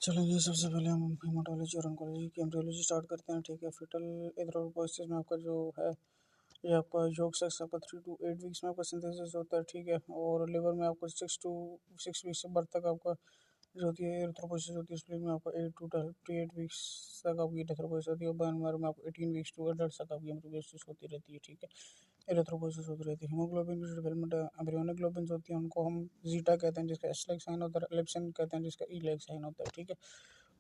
चलो जी, सबसे पहले हम हेमाटोलॉजी और ऑन्कोलॉजी की एम्ब्रियोलॉजी स्टार्ट करते हैं। ठीक है, फिटल एंथ्रोपोइसिस में आपका जो है ये आपका योग सेक्स आपका 3 to 8 वीक्स में आपका सिंथेसिस होता है। ठीक है, और लिवर में आपको 6 to 6 वीक्स से बर्थ तक आपका जो होती है एरिथ्रोपोइसिस होती है। स्प्लीन में आपको 8 to 8 वीक्स तक आपकी एरिथ्रोपोइसिस होती है। बोन मैरो में आपको 18 वीक्स to 18 तक आपकी एम्ब्रियोसिस होती रहती है। ठीक है, एरिथ्रोपोइसिस होती रहती है। हीमोग्लोबिन की जो डेवलपमेंट एम्ब्रियोनिक ग्लोबिन होती है उनको हम जीटा कहते हैं, जिसका एस लाइक साइन होता है। एलिप्सन कहते हैं, जिसका ई लाइक साइन होता है। ठीक है,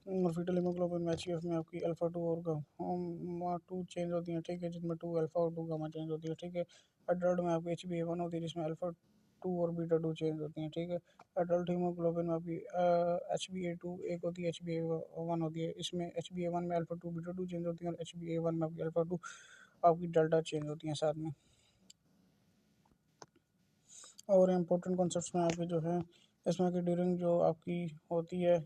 और फीटल हीमोग्लोबिन में एचईएफ में आपकी अल्फा 2 और गामा 2 चेंज होती है। ठीक है, जिसमें 2 अल्फा और 2 गामा चेंज होती है। ठीक है, एडल्ट में आपकी HbA1 होती है, जिसमें अल्फा 2 और बीटा 2 चेंज होती हैं। ठीक है, एडल्ट हीमोग्लोबिन में आपकी HbA2 एक होती है, HbA1 होती है। इसमें HbA1 में अल्फा 2 बीटा 2 चेंज होती है, और HbA1 में आपकी अल्फा 2 आपकी डेल्टा चेंज होती हैं साथ में। और इम्पोर्टेंट कॉन्सेप्ट्स में आपके जो है इसमें कि ड्यूरिंग जो आपकी होती है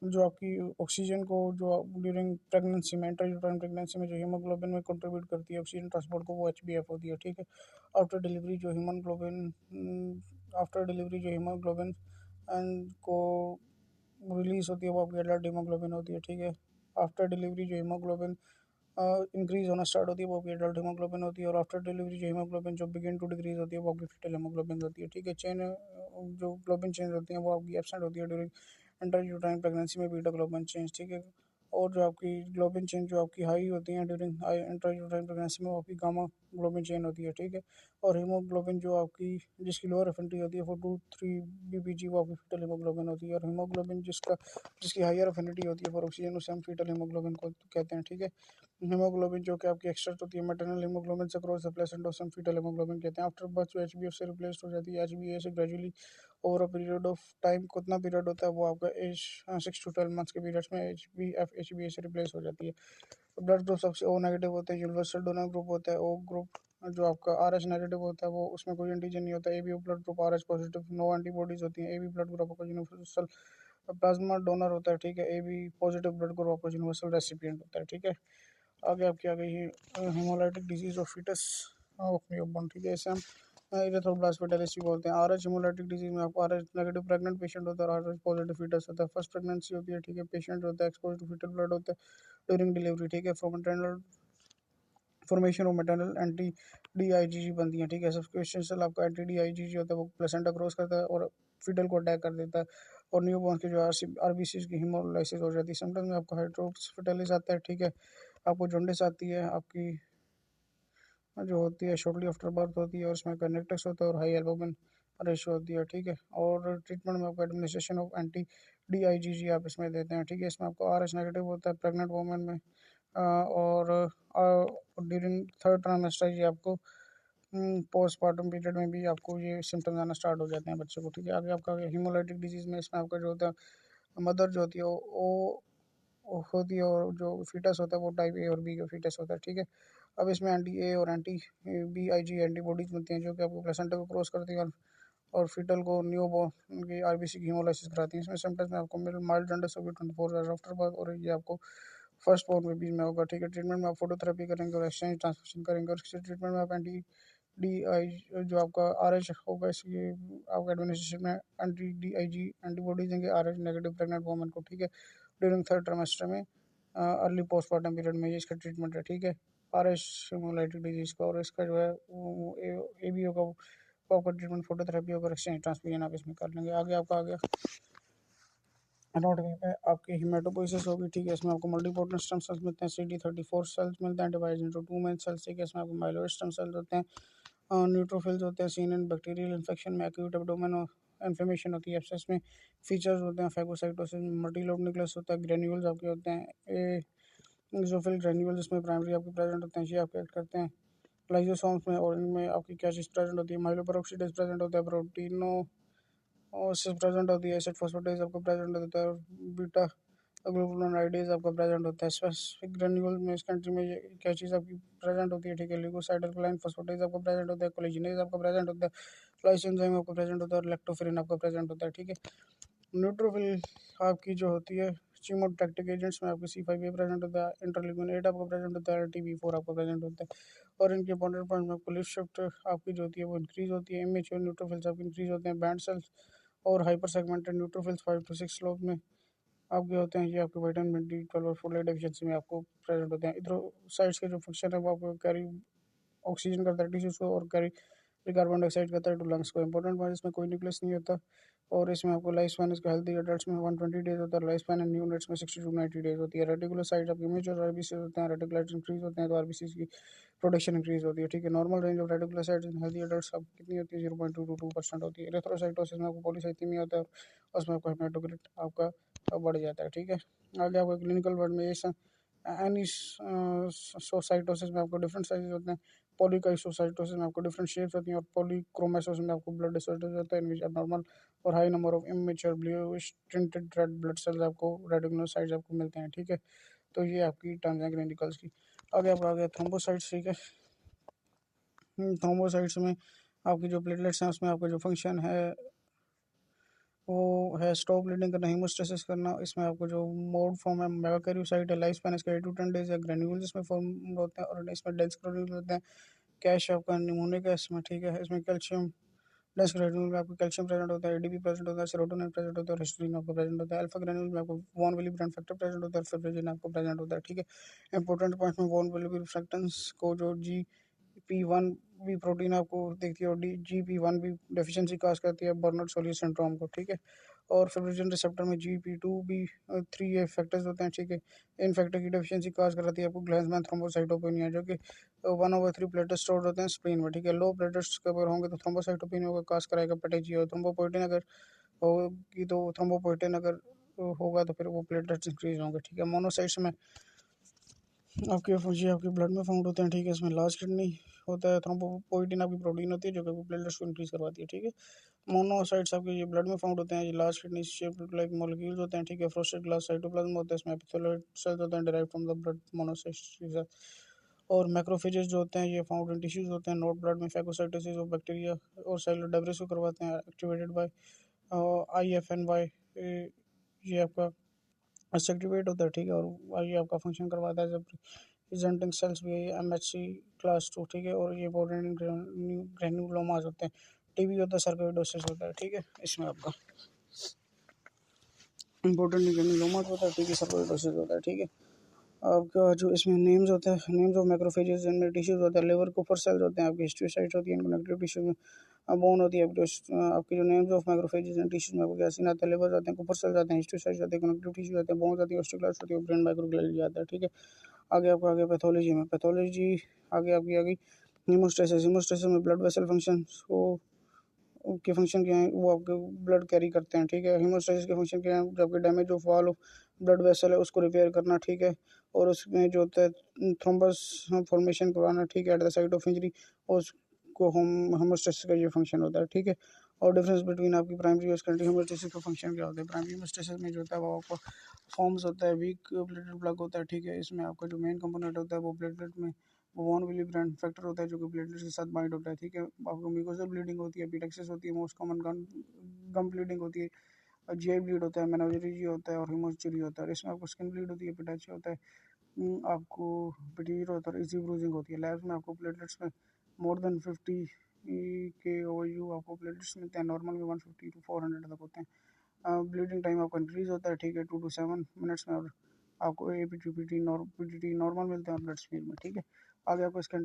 जो आपकी ऑक्सीजन को जो ड्यूरिंग प्रेगनेंसी में इंट्रायूटेराइन प्रेगनेंसी में जो हीमोग्लोबिन में कंट्रीब्यूट करती है ऑक्सीजन ट्रांसपोर्ट को, वो HbF होती है। ठीक है, आफ्टर डिलीवरी जो हीमोग्लोबिन एंड को रिलीज होती है वो आपकी एडल्ट हीमोग्लोबिन होती है। ठीक है, आफ्टर डिलीवरी जो हीमोग्लोबिन इंक्रीज होना स्टार्ट होती है वो आपकी एडल्ट हीमोग्लोबिन होती है। और आफ्टर डिलीवरी जो हीमोग्लोबिन जो बिगिन टू डिक्रीज होती है वो आपकी फीटल हीमोग्लोबिन होती है। ठीक है, चेन जो ग्लोबिन चेंज होती है वो आपकी एब्सेंट होती है ड्यूरिंग इंट्रायूटेराइन प्रेगनेंसी में बीटा ग्लोबिन चेंज। ठीक है, और जो आपकी ग्लोबिन चेंज जो आपकी हाई होती है ड्यूरिंग इंट्रायूटेराइन प्रेगनेंसी में वो आपकी गामा ग्लोबिन चेन होती है। ठीक है, और हीमोग्लोबिन जो आपकी जिसकी लोअर एफिनिटी होती है 4 to 3 BPG वो आपकी फीटल हीमोग्लोबिन होती है। और हीमोग्लोबिन जिसकी हायर एफिनिटी होती है फॉर ऑक्सीजन उसे हम फीटल हीमोग्लोबिन को कहते हैं। ठीक है, हीमोग्लोबिन जो कि आपकी एक्सट्रैक्ट होती है मैटरनल हीमोग्लोबिन से क्रॉस द प्लेसेंटा उसे हम फीटल हीमोग्लोबिन कहते हैं। आफ्टर बर्थ जो HbF से रिप्लेस्ड हो जाती है, HbA से gradually over a period of time कितना पीरियड होता है वो आपका एज 6 to 12 मंथ्स के पीरियड्स में HbA से रिप्लेस हो जाती है। ब्लड ग्रुप सबसे O नेगेटिव होता है, यूनिवर्सल डोनर ग्रुप होता है। O ग्रुप जो आपका RH नेगेटिव होता है वो उसमें कोई एंटीजन नहीं होता। AB blood group RH positive, no antibodies होती हैं। AB ब्लड ग्रुप का यूनिवर्सल प्लाज्मा डोनर होता है। ठीक है, AB पॉजिटिव ब्लड ग्रुप आपका यूनिवर्सल रेसिपिएंट होता है। ठीक है, आगे आपकी आ गई है haemolytic disease of foetus of newborn. ठीक है, इसे हम इरेथ्रोब्लास्ट फेटालिटी बोलते हैं। RH हेमोलाइटिक डिजीज में आपको RH नेगेटिव प्रेग्नेंट पेशेंट होता है और RH पॉजिटिव फीटस होता है। फर्स्ट प्रेगनेंसी होती है। ठीक है, पेशेंट होता है एक्सपोज टू फीटल ब्लड होता है ड्यूरिंग डिलीवरी। ठीक है, formation of maternal anti DIgG बनती है। ठीक है, सब्सक्रिप्शन सेल आपका एंटी DIgG होता है वो प्लेसेंटा क्रॉस करता है और फीटल को अटैक कर देता है, और न्यूबॉर्न की जो RBCs की हीमोलाइसिस हो जाती है। समटाइम्स में आपको हाइड्रोप्स फेटालिस आता है। ठीक है, आपको जॉन्डिस आती है, आपकी जो होती है शॉर्टली आफ्टर बर्थ होती है, और उसमें कनेक्टस होता है और हाई एल्बुमिन रेशियो होती है। ठीक है, और ट्रीटमेंट में आपको एडमिनिस्ट्रेशन ऑफ एंटी DIgG आप इसमें देते हैं। ठीक है, इसमें आपको RH नेगेटिव होता है प्रेग्नेंट वुमेन में, और ड्यूरिंग थर्ड ट्राइमेस्टर ये आपको पोस्टमार्टम पीरियड में भी आपको ये सिम्टम्स आना स्टार्ट हो जाते हैं बच्चे को। ठीक है, आगे आपका हीमोलाइटिक डिजीज में इसमें आपका जो होता है मदर जो होती है वो होती है, और जो फीटस होता है वो टाइप A और B का फीटस होता है। ठीक है, अब इसमें एंटी A और एंटी BIG एंटीबॉडीज बनती हैं जो कि आपको प्लेसेंटा को क्रॉस करती हैं और फीटल को न्यू बॉर्न की RBC की हीमोलाइसिस कराती हैं। इसमें सिम्टम्स में आपको माइल्ड जॉन्डिस होगी 24 आवर्स आफ्टर बर्थ, और ये आपको फर्स्ट बॉर्न बेबीज में होगा। ठीक है, ट्रीटमेंट में आप फोटोथेरेपी करेंगे और एक्सचेंज ट्रांसफ्यूजन करेंगे, और इसके ट्रीटमेंट में आप एंटी DI जो आपका RH होगा इसकी आपका एडमिनिस्ट्रेशन में एंटी DIG एंटीबॉडीज देंगे RH नेगेटिव प्रेग्नेंट वुमन को। ठीक है, ड्यूरिंग थर्ड ट्राइमेस्टर में अर्ली पोस्टमार्टम पीरियड में ये इसका ट्रीटमेंट है। ठीक है, RH हेमोलाइटिक डिजीज का, और इसका जो है AB होगा वो आपका ट्रीटमेंट फोटोथेरेपी होगा, एक्सचेंज ट्रांसफ्यूजन आप इसमें कर लेंगे। आगे आपका आ गया एनाटॉमी में आपकी हिमेटोपोइसिस होगी। ठीक है, इसमें आपको मल्टीपोर्टल स्टेम सेल्स मिलते हैं, CD34 सेल्स मिलते हैं डिवाइड इनटू 2 मेन सेल्स। ठीक है, इसमें आपको माइलोइड स्टेम सेल्स होते हैं, न्यूट्रोफिल्स होते हैं, सीन इन बैक्टीरियल इन्फेक्शन में एक्यूट एब्डोमेन इन्फ्लेमेशन होती है, एब्सेस में फीचर्स होते हैं, फैगोसाइटोसिस में मल्टीलोब न्यूक्लियस होता है, ग्रेन्यूल्स आपके होते हैं ईज़ोफिल ग्रेन्यूल्स जिसमें प्राइमरी आपके प्रेजेंट होते हैं, ये आपके एक्ट करते हैं लाइजोसोम्स में, और इनमें आपकी क्या चीज़ प्रेजेंट होती है, माइलोपेरोक्सीडेज प्रेजेंट होता है, प्रोटीनो और सिस प्रेजेंट होती है, एसिड फॉस्फेटेज आपका प्रेजेंट होता है, और बीटा ग्लूकुरोनाइडेज आपका प्रेजेंट होता है। स्पेसिफिक ग्रेन्यूल में इस कंट्री में ये क्या चीज़ आपकी प्रेजेंट होती है। ठीक है, ल्यूकोसाइड अल्कलाइन फॉस्फेटेज आपका प्रेजेंट होता है, कोलेजिनेज आपका प्रेजेंट होता है, लाइसोएंजाइम आपका प्रेजेंट होता है, और लैक्टोफेरिन आपका प्रेजेंट होता है। ठीक है, न्यूट्रोफिल आपकी जो होती है चीमोटैक्टिक एजेंट्स में आपकी C5A प्रेजेंट होता है, इंटरल्यूकिन 8 आपका प्रेजेंट होता है, TB4 आपका प्रेजेंट होता है, और इनके इंपॉर्टेंट पॉइंट में आपको लिफ्ट शिफ्ट आपकी जो होती है वो इंक्रीज होती है, इमेच्योर न्यूट्रोफिल्स आपकी इंक्रीज होते हैं, बैंड सेल्स और हाइपर सेगमेंटेड न्यूट्रोफिल्स 5 to 6 लोग में आपके होते हैं, ये आपके विटामिन D12 और फोलेट डेफिशिएंसी में आपको प्रेजेंट होते हैं। इथ्रोसाइड्स के जो फंक्शन है वो आपको कैरी ऑक्सीजन करता है टिश्यूज को, और कैरी कार्बन डाइऑक्साइड करता है टू लंग्स को। इंपॉर्टेंट पॉइंट, इसमें कोई न्यूक्लियस नहीं होता, और इसमें आपको लाइफ स्पैन इसका हेल्दी एडल्ट्स में 120 डेज होता है, लाइफ स्पैन एंड न्यूनेट्स में 60 to 90 डेज होती है। रेटिकुलोसाइट्स आपके मेजर आरबीसी होते हैं, रेटिकुलाइट्स इंक्रीज होते हैं तो आरबीसी की प्रोडक्शन इंक्रीज होती है, ठीक है। Normal range of reticulocytes in healthy adults अब कितनी होती है, 0.2 to 2% होती है। एरिथ्रोसाइटोसिस में आपको पॉलीसाइथेमिया होता है, और उसमें आपका हेमाटोक्रिट आपका बढ़ जाता है, ठीक है। आगे आपको क्लिनिकल वर्ड में एनिसोसाइटोसिस में आपको डिफरेंट साइजेस होते हैं, पॉलीकाइसोसाइटोसिस में आपको डिफरेंट शेप्स होती हैं, और पॉलीक्रोमेसोसिस में आपको ब्लड डिसऑर्डर होता है, इन विच नॉर्मल और high number of immature bluish tinted red blood cells आपको रेटिकुलोसाइट्स आपको मिलते हैं, ठीक है। तो ये आपकी टर्म्स हैं क्लिनिकल्स की। आगे आपका आ गया थ्रोम्बोसाइट्स, ठीक है। थ्रोम्बोसाइट्स में आपकी जो प्लेटलेट्स हैं उसमें आपका जो फंक्शन है वो है स्टॉप ब्लीडिंग करना, हीमोस्टेसिस करना। इसमें आपको जो मोड फॉर्म है मेगाकैरियोसाइट है, लाइफ स्पैन इसका 8 to 10 डेज है, ग्रेन्यूल्स इसमें फॉर्म होते हैं, और इसमें डेंस ग्रेन्यूल होते हैं। कैश आपका निमोनिक है इसमें, ठीक है। इसमें कैल्शियम डेंस ग्रेन्यूल में आपको कैल्शियम प्रेजेंट होता है, एडीपी प्रेजेंट होता है, सेरोटोनिन प्रेजेंट होता है, और हिस्टोनिन आपको प्रेजेंट होता है। अल्फा ग्रेन्यूल में आपको von Willebrand factor present होता है, और फिब्रिजिन आपको प्रेजेंट होता है, ठीक है। इंपॉर्टेंट पॉइंट में वॉन विली फ्रैक्टेंस को जो P1B प्रोटीन आपको देखती है, और GP1B डेफिशिएंसी काज करती है बर्नर्ड सोलियस सिंड्रोम को, ठीक है। और फिब्रिजन रिसेप्टर में GP2B3 फैक्टर्स होते हैं, ठीक है। इन फैक्टर की डेफिशिएंसी काज कराती है आपको ग्लैंड्समैन थ्रोम्बोसाइटोपेनिया, जो कि 1/3 प्लेटलेट्स स्टोर्ड होते हैं स्प्लीन में, ठीक है। लो प्लेटलेट्स अगर होंगे तो थ्रोम्बोसाइटोपेनिया को काज कराएगा पेटेजिया, और थ्रोम्बोपोइटिन अगर होगी तो थ्रोम्बोपोइटिन अगर होगा तो फिर वो प्लेटलेट्स इंक्रीज होंगे, ठीक है। मोनोसाइट्स में आपके फंक्शन आपके ब्लड में फाउंड होते हैं, ठीक है। इसमें लार्ज किडनी होता है, थ्रोम्बोपोइटिन आपकी प्रोटीन होती है जो कि प्लेटलेट्स को इंक्रीज करवाती है, ठीक है। मोनोसाइट्स आपके ये ब्लड में फाउंड होते हैं, ये large kidney shaped like molecules होते हैं, ठीक है। फ्रोस्टेड ग्लास साइटोप्लाज्म होता है, इसमें एपिथेलियल सेल्स होते हैं derive from the blood monocytes. और मैक्रोफेजेस जो होते हैं ये फाउंड इन टिश्यूज होते हैं, नॉट ब्लड में। फैगोसाइटोसिस ऑफ बैक्टीरिया और सेलुलर डेब्रिस को करवाते हैं, एक्टिवेटेड बाय IFNY। ये आपका एक्टिवेट होता है, ठीक है। और ये आपका फंक्शन करवाता है जब प्रेजेंटिंग सेल्स भी MHC class 2, ठीक है। और ये इंपॉर्टेंट ग्रेन्युलोमास होते हैं, टीबी होता है, सर्कोइडोसिस होता है, ठीक है। इसमें आपका इंपॉर्टेंट ग्रेन्युलोमास होता है, ठीक है, सर्कोइडोसिस होता है, ठीक है। आपका जो इसमें नेम्स होता है, नेम्स ऑफ मैक्रोफेजेस इनमें टिश्यूज होता है, लिवर कुपर सेल्स होते हैं, आपकी हिस्ट्रियोसाइट्स होती है, कनेक्टिव टिश्यू में बोन होती है। आपके जो names of macrophages and tissues में आपको कैसिन आता है, लिवर आते हैं, कुपर सेल्स आते हैं, हिस्ट्रियोसाइट्स आते हैं, कनेक्टिव टिश्यू आते हैं, बोन्स आती है, ऑस्टियोक्लास्ट होती है, ब्रेन माइक्रोग्लिया आता है, ठीक है। आगे आपका आगे पैथोलॉजी में पैथोलॉजी आगे आपकी आ गई हीमोस्टेसिस। हीमोस्टेसिस में ब्लड वेसल फंक्शन को के फंक्शन क्या है, वो आपके ब्लड कैरी करते हैं, ठीक है। हीमोस्टेसिस के फंक्शन क्या है, जबकि damage of wall of blood vessel है उसको रिपेयर करना, ठीक है। और उसमें जो होता है थ्रोम्बस फॉर्मेशन करवाना, ठीक है, at the site of injury, और उसको हम हीमोस्टेसिस का ये फंक्शन होता है, ठीक है। और डिफरेंस बिटवीन आपकी प्राइमरी और सेकेंडरी हीमोस्टेसिस का फंक्शन क्या होता है। प्राइमरी हीमोस्टेसिस में जो होता है वो आपका फॉर्म्स होता है, वीक प्लेटलेट प्लग होता है, ठीक है। इसमें आपका जो मेन कंपोनेंट होता है वो प्लेटलेट में वॉन विली ब्रांड फैक्टर होता है जो कि प्लेटलेट्स के साथ बाइंड होता है, ठीक है। आपको म्यूकोसल ब्लीडिंग होती है, एपिटेक्सिस होती है, मोस्ट कॉमन गम ब्लीडिंग होती है, GI ब्लीड होता है, मेनाजेरी होता है, और हीमोचुरी होता है। इसमें आपको स्किन ब्लीड होती है, पिटाची होता है, आपको पिटीर होता है, इजी ब्रूजिंग होती है। लैब्स में आपको प्लेटलेट्स में मोर देन 50 के OU आपको प्लेटलेट्स मिलते हैं, नॉर्मल में 150 to 400 तक होते हैं। ब्लीडिंग टाइम आपका इंक्रीज होता है, ठीक है, 2 to 7 मिनट्स में। और आपको PTT नॉर्मल मिलते हैं ब्लड स्मीर में, ठीक है। आगे आपको इसका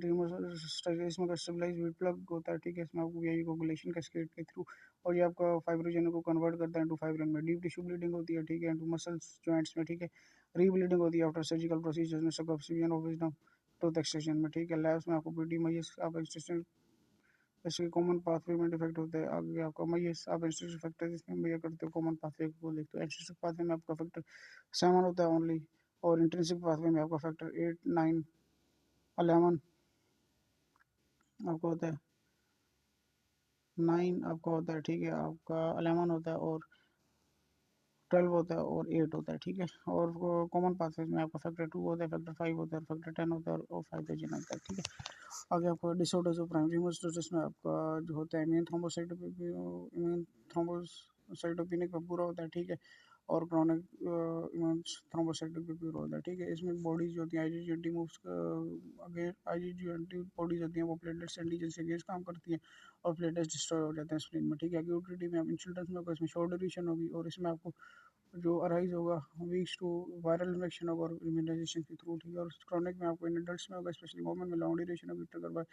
इसमें का स्टेबलाइज वीट प्लग होता है, ठीक है। इसमें आपको VI कोगुलेशन कैस्केड के थ्रू, और ये आपका फाइब्रोजन को कन्वर्ट करता है इनटू फाइब्रिन में। डीप टिश्यू ब्लीडिंग होती है, ठीक है, इनटू मसल्स जॉइंट्स में, ठीक है। रीब्लीडिंग होती है आफ्टर सर्जिकल प्रोसीजर्स में, सबक्सिजन ऑफ विजडम टूथ एक्सट्रैक्शन में, ठीक है। लैब्स में आपको PT मैयस आप एक्सट्रैक्शन इसके कॉमन पाथवे में डिफेक्ट होता है। आगे आपका मैयस आप एक्सट्रैक्शन फैक्टर जिसमें मेजर करते हो कॉमन पाथवे को देखते हो। एक्सट्रैक्शन पाथवे में आपका फैक्टर 7 होता है ओनली, और इंट्रिंसिक पाथवे में आपका फैक्टर 8, 9, 11 आपका होता है, 9 आपका होता है, ठीक है। आपका 11 होता है, और 12 होता है, और 8 होता है, ठीक है। और कॉमन पाथवेज में आपका फैक्टर 2 होता है, फैक्टर 5 होता है, फैक्टर 10 होता है, और फाइब्रोजन होता है, ठीक है। आगे आपका डिसऑर्डर्स ऑफ प्राइमरी हीमोस्टेसिस में आपका जो होता है इम्यून थ्रोम्बोसाइटोपेनिक का पूरा होता है, ठीक है। और क्रॉनिक थ्रोम्बोसाइटिक भी प्योर होता है, ठीक है। इसमें बॉडीज जो होती हैं IgG moves against IgG anti bodies होती हैं वो प्लेटलेट्स एंटीजन से अगेंस्ट काम करती हैं और प्लेटलेट्स डिस्ट्रॉय हो जाते हैं स्प्लीन में, ठीक है। एक्यूटिटी में आप इन चिल्ड्रंस में होगा, इसमें शॉर्ट ड्यूरेशन होगी और इसमें आपको जो अराइज होगा वीक्स टू वायरल इन्फेक्शन होगा और इम्यूनाइजेशन के थ्रू, ठीक है। और क्रॉनिक में आपको इन एडल्ट्स में होगा, स्पेशली वोमेन में लॉन्ग ड्यूरेशन होगी ट्रिगर बाय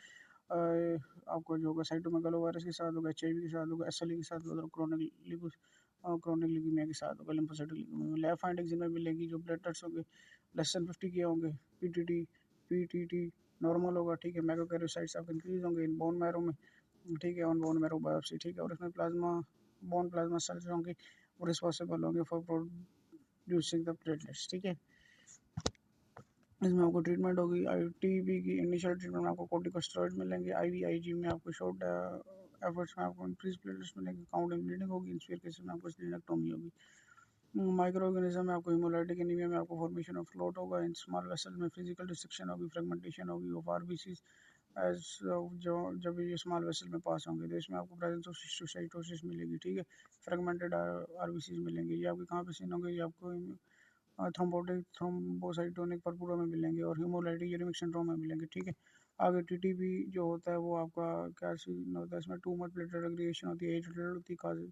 आपको जो होगा साइटोमेगालो वायरस के साथ होगा, एचआईवी के साथ होगा, एसएलई के साथ होगा, क्रॉनिक ल्यूकेमिया के साथ होगा, लिम्फोसाइटिक ल्यूकेमिया। लैब फाइंडिंग्स इनमें मिलेगी जो ब्लड टेस्ट होंगे लेस देन 50 के होंगे, पीटीटी नॉर्मल होगा, ठीक है। मैक्रोकैरियोसाइट्स आपके इंक्रीज होंगे इन बोन मैरो में, ठीक है, ऑन बोन मैरो बायोप्सी, ठीक है। और इसमें बोन प्लाज्मा सेल्स होंगे वो रिस्पॉन्सिबल होंगे फॉर प्रोड्यूसिंग द प्लेटलेट्स, ठीक है। इसमें आपको ट्रीटमेंट होगी आईटीबी की इनिशियल ट्रीटमेंट में आपको कॉर्टिकोस्टेरॉइड मिलेंगे, आईवीआईजी में आपको शॉर्ट एफर्ट्स में आपको इंक्रीज प्लेटलेट्स मिलेंगे, काउंट एंड ब्लीडिंग होगी, इन सीवियर केसेस में आपको स्प्लीनेक्टोमी होगी। माइक्रो ऑर्गेनिज्म में आपको हिमोलाइटिक एनीमिया में आपको फॉर्मेशन ऑफ क्लॉट होगा इन स्मॉल वेसल में, फिजिकल डिस्ट्रक्शन होगी, फ्रेगमेंटेशन होगी ऑफ आरबीसीज एज जो जब ये स्मॉल वेसल में पास होंगे तो इसमें आपको प्रेजेंस ऑफ सिस्टोसाइटोसिस मिलेगी, ठीक है। फ्रेगमेंटेड आरबीसीज मिलेंगे, ये आपके कहाँ पे सीन होंगे, ये आपको थ्रोम्बोटिक थ्रोम्बोसाइटोनिक परपुरा में मिलेंगे और हीमोलाइटिक यूरेमिक सिंड्रोम में मिलेंगे, ठीक है। आगे टीटीपी जो होता है वो आपका क्या सीन होता है, इसमें टू मच प्लेटलेट एग्रीगेशन होती है, एज होती है,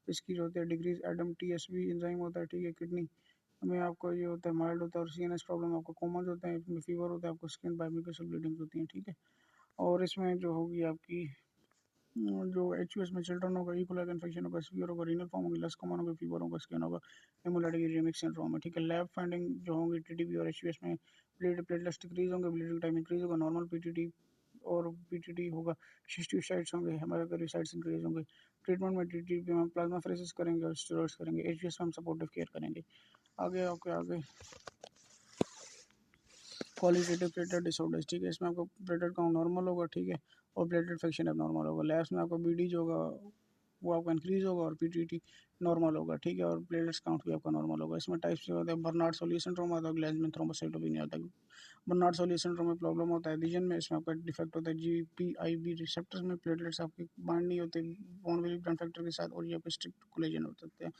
इसकी जो होती है डिग्रीज एडम टीएसबी एंजाइम होता है, ठीक है। किडनी में आपको ये होता है माइल्ड होता है और सीएनएस प्रॉब्लम आपको कॉमन होता है, इसमें फीवर होता है, आपको स्किन बाइमिकल ब्लीडिंग होती है, ठीक है। और इसमें जो होगी आपकी जो एच में चिल्ड्रन होगा, इकोला का इन्फेक्शन होगा, सीवियर होगा, रीनल फॉर्म होगी, लस कॉमन होगा, फीवर होगा, स्किन होगा, हेमोलाइटिक यूरेमिक सिंड्रोम है, ठीक है। लैब फाइंडिंग जो होंगी टीटीपी और एचयूएस में प्लेटलेट्स डिक्रीज होंगे, ब्लीडिंग टाइम इंक्रीज होगा, नॉर्मल पीटीटी और पीटीटी होगा, सिस्टियोसाइट्स होंगे, हमारे कैरियोसाइट्स इंक्रीज होंगे। ट्रीटमेंट में टीटीपी में प्लाज्मा फ्रेसिस करेंगे और स्टेरॉइड्स करेंगे, एचयूएस में हम सपोर्टिव केयर करेंगे। आगे आपके आगे क्वालिटेटिव प्लेटलेट डिसऑर्डर्स, ठीक है। इसमें आपको प्लेटलेट काउंट नॉर्मल होगा, ठीक है, और प्लेटलेट फंक्शन अब नॉर्मल होगा। लैब्स में आपको बीडी जो होगा वो आपका इंक्रीज होगा और पीटीटी नॉर्मल होगा, ठीक है, और प्लेटलेट्स काउंट भी आपका नॉर्मल होगा। इसमें टाइप्स जो होते हैं बर्नार्ड सोली सिंड्रोम आता है, ग्लेज़मैन थ्रोम्बोसाइटोपेनिया आता है। बर्नार्ड सोली सिंड्रोम में प्रॉब्लम होता है रीजन में, इसमें आपका डिफेक्ट होता है जीपीआईबी रिसेप्टर्स में, प्लेटलेट्स आपके बाइंड नहीं होते बॉन विल ब्रांड फैक्टर के साथ और ये आपके स्ट्रिक्ट कोलेजन हो सकते हैं।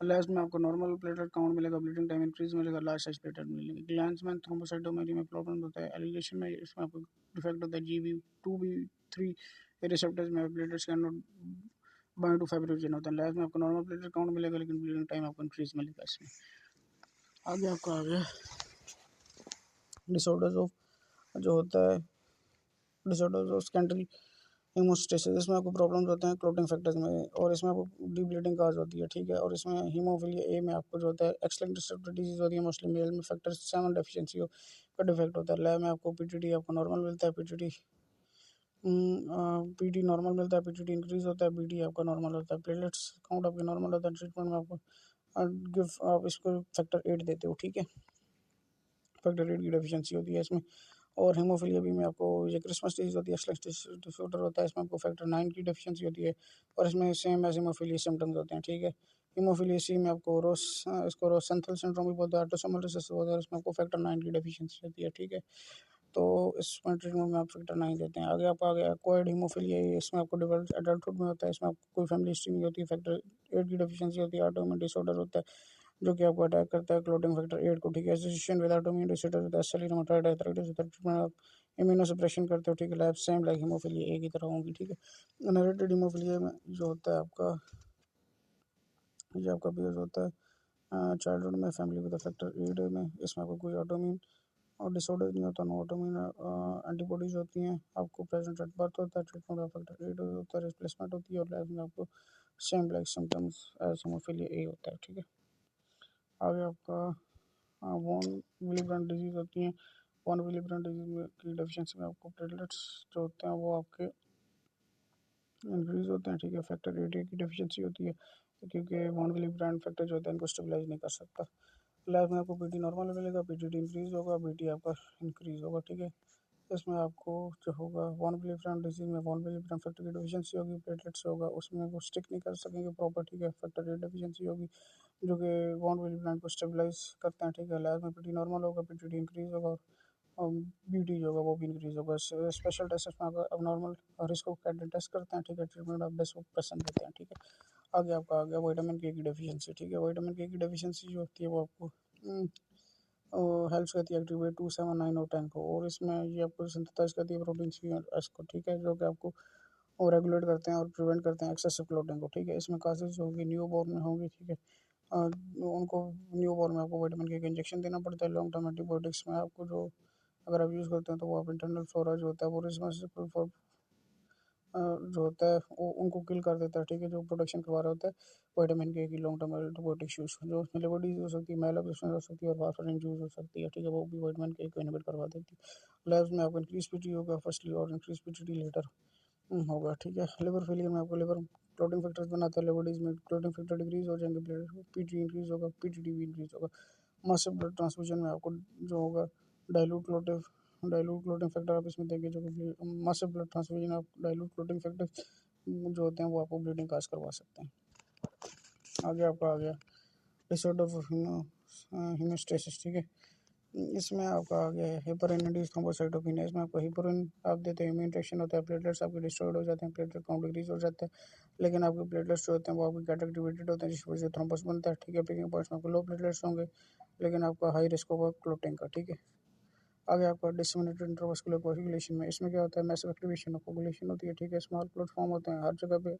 लास्ट में आपको नॉर्मल प्लेटलेट काउंट मिलेगा, ब्लीडिंग टाइम इंक्रीज मिलेगा, लार्ज साइज प्लेटलेट मिलेंगे। ग्लैंड्समैन थ्रोम्बोसाइटोमेनी में प्रॉब्लम होता है, एलिगेशन में इसमें आपको डिफेक्ट होता है जीबी 2 बी 3 रिसेप्टर्स में, platelets can not bind to fibrinogen होता है। लास्ट में आपको नॉर्मल प्लेटलेट काउंट मिलेगा लेकिन ब्लीडिंग टाइम आपको इंक्रीज मिलेगा इसमें। आगे आपका आ गया डिसऑर्डर्स ऑफ जो होता है डिसऑर्डर्स ऑफ सेकेंडरी हीमोस्टेसिस, इसमें आपको प्रॉब्लम्स होते हैं क्लोटिंग फैक्टर्स में और इसमें आपको डी ब्लीडिंग काज होती है, ठीक है। और इसमें हीमोफिलिया ए में आपको जो होता है एक्स लिंक्ड रिसेप्टर डिजीज होती है, मोस्टली मेल में फैक्टर 7 डेफिशिएंसी का डिफेक्ट होता है। लैब में आपको पीटीटी आपको नॉर्मल मिलता है, पीटी नॉर्मल मिलता है, पीटीटी इंक्रीज होता है, बीटी आपका नॉर्मल होता है, प्लेटलेट्स काउंट आपके नॉर्मल होता है। ट्रीटमेंट में आपको गिव आप इसको फैक्टर 8 देते हो, ठीक है। फैक्टर 8 की डेफिशिएंसी होती है इसमें। और हीमोफिलिया बी में आपको ये क्रिसमस डिजीज होती है, डिसऑर्डर होता है, इसमें आपको फैक्टर 9 की डेफिशिएंसी होती है और इसमें सेम एज हीमोफिलिया सिम्टम्स होते हैं, ठीक है। हीमोफिलिया सी में आपको इसको रोसेंथल सिंड्रोम भी बोलते हैं, ऑटोसोमल रिसेसिव होता है, इसमें आपको फैक्टर 9 की डेफिशिएंसी होती है, ठीक है। तो इसमें ट्रीटमेंट में आप फैक्टर 9 देते हैं। आगे आप आगे एक्वायर्ड हीमोफिलिया, इसमें आपको डेवलप एडल्टहुड में होता है, इसमें आपको कोई फैमिली हिस्ट्री नहीं होती, फैक्टर 8 की डेफिशिएंसी होती है, ऑटोइम्यून डिसऑर्डर होता है जो कि आपको अटैक करता है क्लोटिंग फैक्टर 8 को, ठीक है। एसोसिएशन विद ऑटोइम्यून डिसऑर्डर होता है, सेलुलर रूमेटॉइड आर्थराइटिस होता है, ट्रीटमेंट आप इम्यूनो सप्रेशन करते हो, ठीक है। लैब सेम लाइक हीमोफिलिया ए की तरह होगी, ठीक है। इनहेरिटेड हीमोफिलिया में जो होता है आपका ये आपका बेस होता है चाइल्डहुड में फैमिली विद फैक्टर 8 में, इसमें आपको कोई ऑटोइम्यून और डिसऑर्डर नहीं होता, नो ऑटोइम्यून एंटीबॉडीज होती हैं, आपको प्रेजेंट एट बर्थ होता है, ट्रीटमेंट ऑफ फैक्टर 8 होता है, रिप्लेसमेंट होती है और लाइफ में आपको same like symptoms as haemophilia A होता है, ठीक है। आगे आपका वॉन विलिब्रेंट डिजीज होती है, वॉन विलिब्रेंट डिजीज में की डेफिशिएंसी में आपको प्लेटलेट्स जो होते हैं वो आपके इंक्रीज होते हैं, ठीक है। फैक्टर 8 की डेफिशिएंसी होती है क्योंकि वॉन विलिब्रेंट फैक्टर जो होता है इनको स्टेबलाइज नहीं कर सकता। लैब में आपको पीटी नॉर्मल मिलेगा, पीटीटी इंक्रीज होगा, बीटी आपका इंक्रीज होगा, ठीक है। इसमें आपको जो होगा वॉन विलिब्रेंट डिजीज में वॉन विलिब्रेंट फैक्टर की डेफिशिएंसी होगी, प्लेटलेट्स होगा उसमें वो स्टिक नहीं कर सकेंगे प्रॉपर, ठीक है। फैक्टर 8 डेफिशिएंसी होगी जो कि वॉन विलिब्रेंट को स्टेबलाइज करते हैं, ठीक है। लैब में पीटी नॉर्मल होगा, पीटीटी इंक्रीज होगा और बीटी जो होगा वो भी इंक्रीज होगा। स्पेशल टेस्ट में अब नॉर्मल रिस्क को टेस्ट करते हैं, ठीक है। ट्रीटमेंट आप बेस्ट को पसंद देते हैं, ठीक है। आगे आपका आ गया विटामिन के की डेफिशिएंसी, ठीक है। विटामिन के की डेफिशिएंसी जो होती है वो आपको हेल्प करती है एक्टिवेट 2, 7, 9 और 10 को, और इसमें ये आपको सिंथेसाइज करती है प्रोटीन सी एस को, ठीक है, जो कि आपको और रेगुलेट करते हैं और प्रिवेंट करते हैं एक्सेसिव क्लोटिंग को, ठीक है। इसमें कासेज होगी न्यू बॉर्न में होगी, ठीक है। उनको न्यू बॉर्न में आपको विटामिन के इंजेक्शन देना पड़ता है। लॉन्ग टर्म एंटीबायोटिक्स में आपको जो अगर आप यूज़ करते हैं तो वो आप इंटरनल फ्लोरा जो होता है वो रिस्पॉन्सिबल फॉर जो होता है वो उनको किल कर देता है, ठीक है, जो प्रोटेक्शन करवा रहा होता है विटामिन के की लॉन्ग टर्म एंटीबायोटिक्स यूज़, जो उसमें लिवर डिजीज हो सकती है, माइलोब्लास्टोसिस हो सकती है और वार्फारिन यूज हो सकती है, ठीक है, वो भी विटामिन के को इनहिबिट करवा देती है। लैब्स में आपको इंक्रीज पीटी होगा फर्स्टली और इंक्रीज पीटी लेटर होगा, ठीक है। लिवर फेलियर में आपको लिवर क्लोटिंग फैक्टर्स बनाता है, लिवर डिजीज में क्लोटिंग फैक्टर डिक्रीज हो जाएंगे, ब्लड पीटी इंक्रीज होगा, पीटीटी भी इंक्रीज होगा। मासिव ब्लड ट्रांसफ्यूजन में आपको जो होगा डाइल्यूट क्लोटिव डाइल्यूट क्लोटिंग फैक्टर आप इसमें देंगे, जो कि मासिव ब्लड ट्रांसफ्यूजन आप डाइल्यूट क्लोटिंग फैक्टर जो होते हैं वो आपको ब्लीडिंग काज करवा सकते हैं। आगे आपका आ गया डिसऑर्डर ऑफ हीमोस्टेसिस, ठीक है। इसमें आपका आ गया है हेपरिन इंड्यूस्ड थ्रोम्बोसाइटोपेनिया। इसमें आपको हेपरिन आप देते हैं, इम्यून रिएक्शन होता है, प्लेटलेट्स आपके डिस्ट्रॉयड हो जाते हैं, प्लेटलेट काउंट डिक्रीज हो जाता है, लेकिन आपके प्लेटलेट्स जो होते हैं वो आपके गेट एक्टिवेटेड होते हैं, जिस वजह से थ्रोम्बस बनता है, ठीक है। पिकिंग पॉइंट्स में आपको लो प्लेटलेट्स होंगे, लेकिन आपका हाई रिस्क होगा क्लोटिंग का, ठीक है। आगे आपका डिसमिनेटेड इंट्रावास्कुलर कोagulation में इसमें क्या होता है मैसिव एक्टिवेशन ऑफ कोagulation होती है, ठीक है। स्मॉल क्लोट फॉर्म होते हैं हर जगह पे,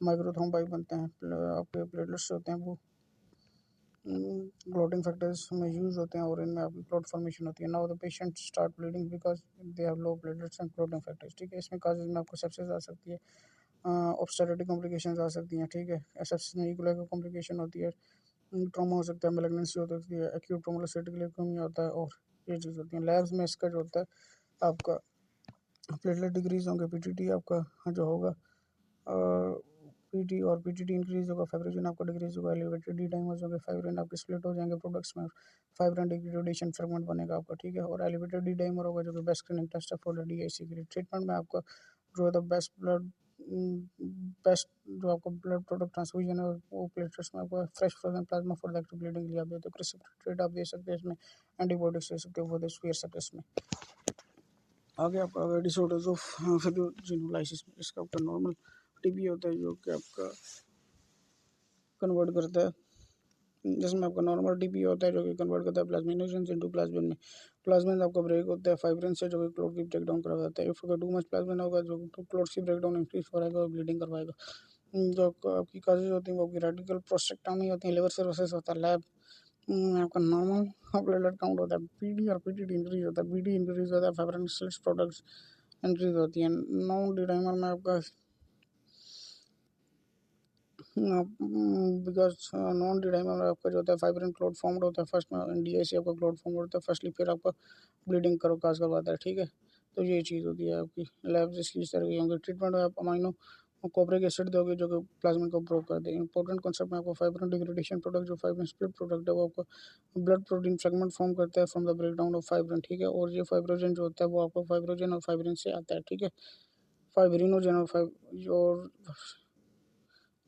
माइक्रोथ्रोम्बाई बनते हैं, आपके प्लेटलेट्स होते हैं वो क्लोटिंग फैक्टर्स में यूज होते हैं और इनमें आपकी क्लोट फॉर्मेशन होती है। Now the patient start bleeding because they have low platelets and clotting factors, ठीक है। इसमें काजेज में आपको सेप्सिस आ सकती है, ऑब्स्टेट्रिक कॉम्प्लिकेशंस आ सकती हैं, ठीक है। सेप्सिस में इकोलाई का कॉम्प्लिकेशन होती है, ट्रॉमा हो सकता है, मैलिग्नेंसी हो सकती है, एक्यूट ट्रोमोलाइटिक ल्यूकेमिया होता है, और ये चीज़ होती है। लैब्स में इसका जो होता है आपका प्लेटलेट डिक्रीज होंगे, पीटीटी आपका जो होगा पीटी और पीटीटी इंक्रीज होगा, फाइब्रोजन आपका डिक्रीज होगा, एलिवेटेड डी डाइमर्स होंगे, फाइब्रिन आपके स्प्लिट हो जाएंगे प्रोडक्ट्स में, फाइब्रिन डिग्रेडेशन फ्रेगमेंट बनेगा आपका, ठीक है। और एलिवेटेड डी डाइमर होगा जो कि बेस्ट स्क्रीनिंग टेस्ट है फॉर डीआईसी के लिए। ट्रीटमेंट में आपका जो है द बेस्ट जो आपका ब्लड प्रोडक्ट ट्रांसफ्यूजन है वो प्लेटलेट्स में आपका fresh frozen plasma for the active bleeding के लिए आप देते हो, प्रिसिपिटेट आप दे सकते हैं इसमें, एंटीबायोटिक्स दे सकते हो फॉर द स्फीयर सप्रेस में। आगे आपका अगर डिसऑर्डर्स ऑफ फिब्रोजिनोलाइसिस में इसका आपका नॉर्मल टीबी होता है जो कि आपका कन्वर्ट करता है, जिसमें आपका नॉर्मल टीबी होता है जो कि कन्वर्ट करता है प्लाज्मिनोजेंस इनटू प्लाज्मिन में। प्लाज्मिन आपका ब्रेक होता है फाइब्रिन से जो कि क्लोट की ब्रेक डाउन करवाता है। इफ अगर टू मच प्लाज्मिन होगा जो क्लोट की ब्रेक डाउन इंक्रीज कराएगा और ब्लीडिंग करवाएगा। जो आपकी काजेज होती हैं वो आपकी रेडिकल प्रोस्टेक्टोमी होती है, लिवर सिरोसिस होता है, लैब आपका नॉर्मल प्लेटलेट काउंट होता है, पीडी और पीटीटी इंक्रीज होता है, पीडी इंक्रीज होता है, फाइब्रिन प्रोडक्ट्स इंक्रीज होती है। नॉन डिडाइमर में आपका बिकॉज नॉन डिडाइमर में आपका जो होता है फाइब्रिन क्लोट फॉर्म्ड होता है, फर्स्ट में डीआईसी आपका क्लोट फॉर्म होता है फर्स्टली, फिर आपका ब्लीडिंग करो काज करवाता है, ठीक है। तो ये चीज़ होती है आपकी लैब्स इसकी इस तरह की होंगी। ट्रीटमेंट में आप अमाइनो कोपरिक एसिड दोगे जो कि प्लाज्मा को ब्रोक कर दे। इंपॉर्टेंट कॉन्सेप्ट में आपको फाइब्रिन डिग्रेडेशन प्रोडक्ट जो फाइब्रिन स्प्लिट प्रोडक्ट है वो आपको ब्लड प्रोटीन फ्रेगमेंट फॉर्म करता है from the breakdown of fibrin, ठीक है। और ये फाइब्रोजन जो होता है वो आपको फाइब्रोजन और फाइब्रिन से आता है, ठीक है। फाइब्रिनोजन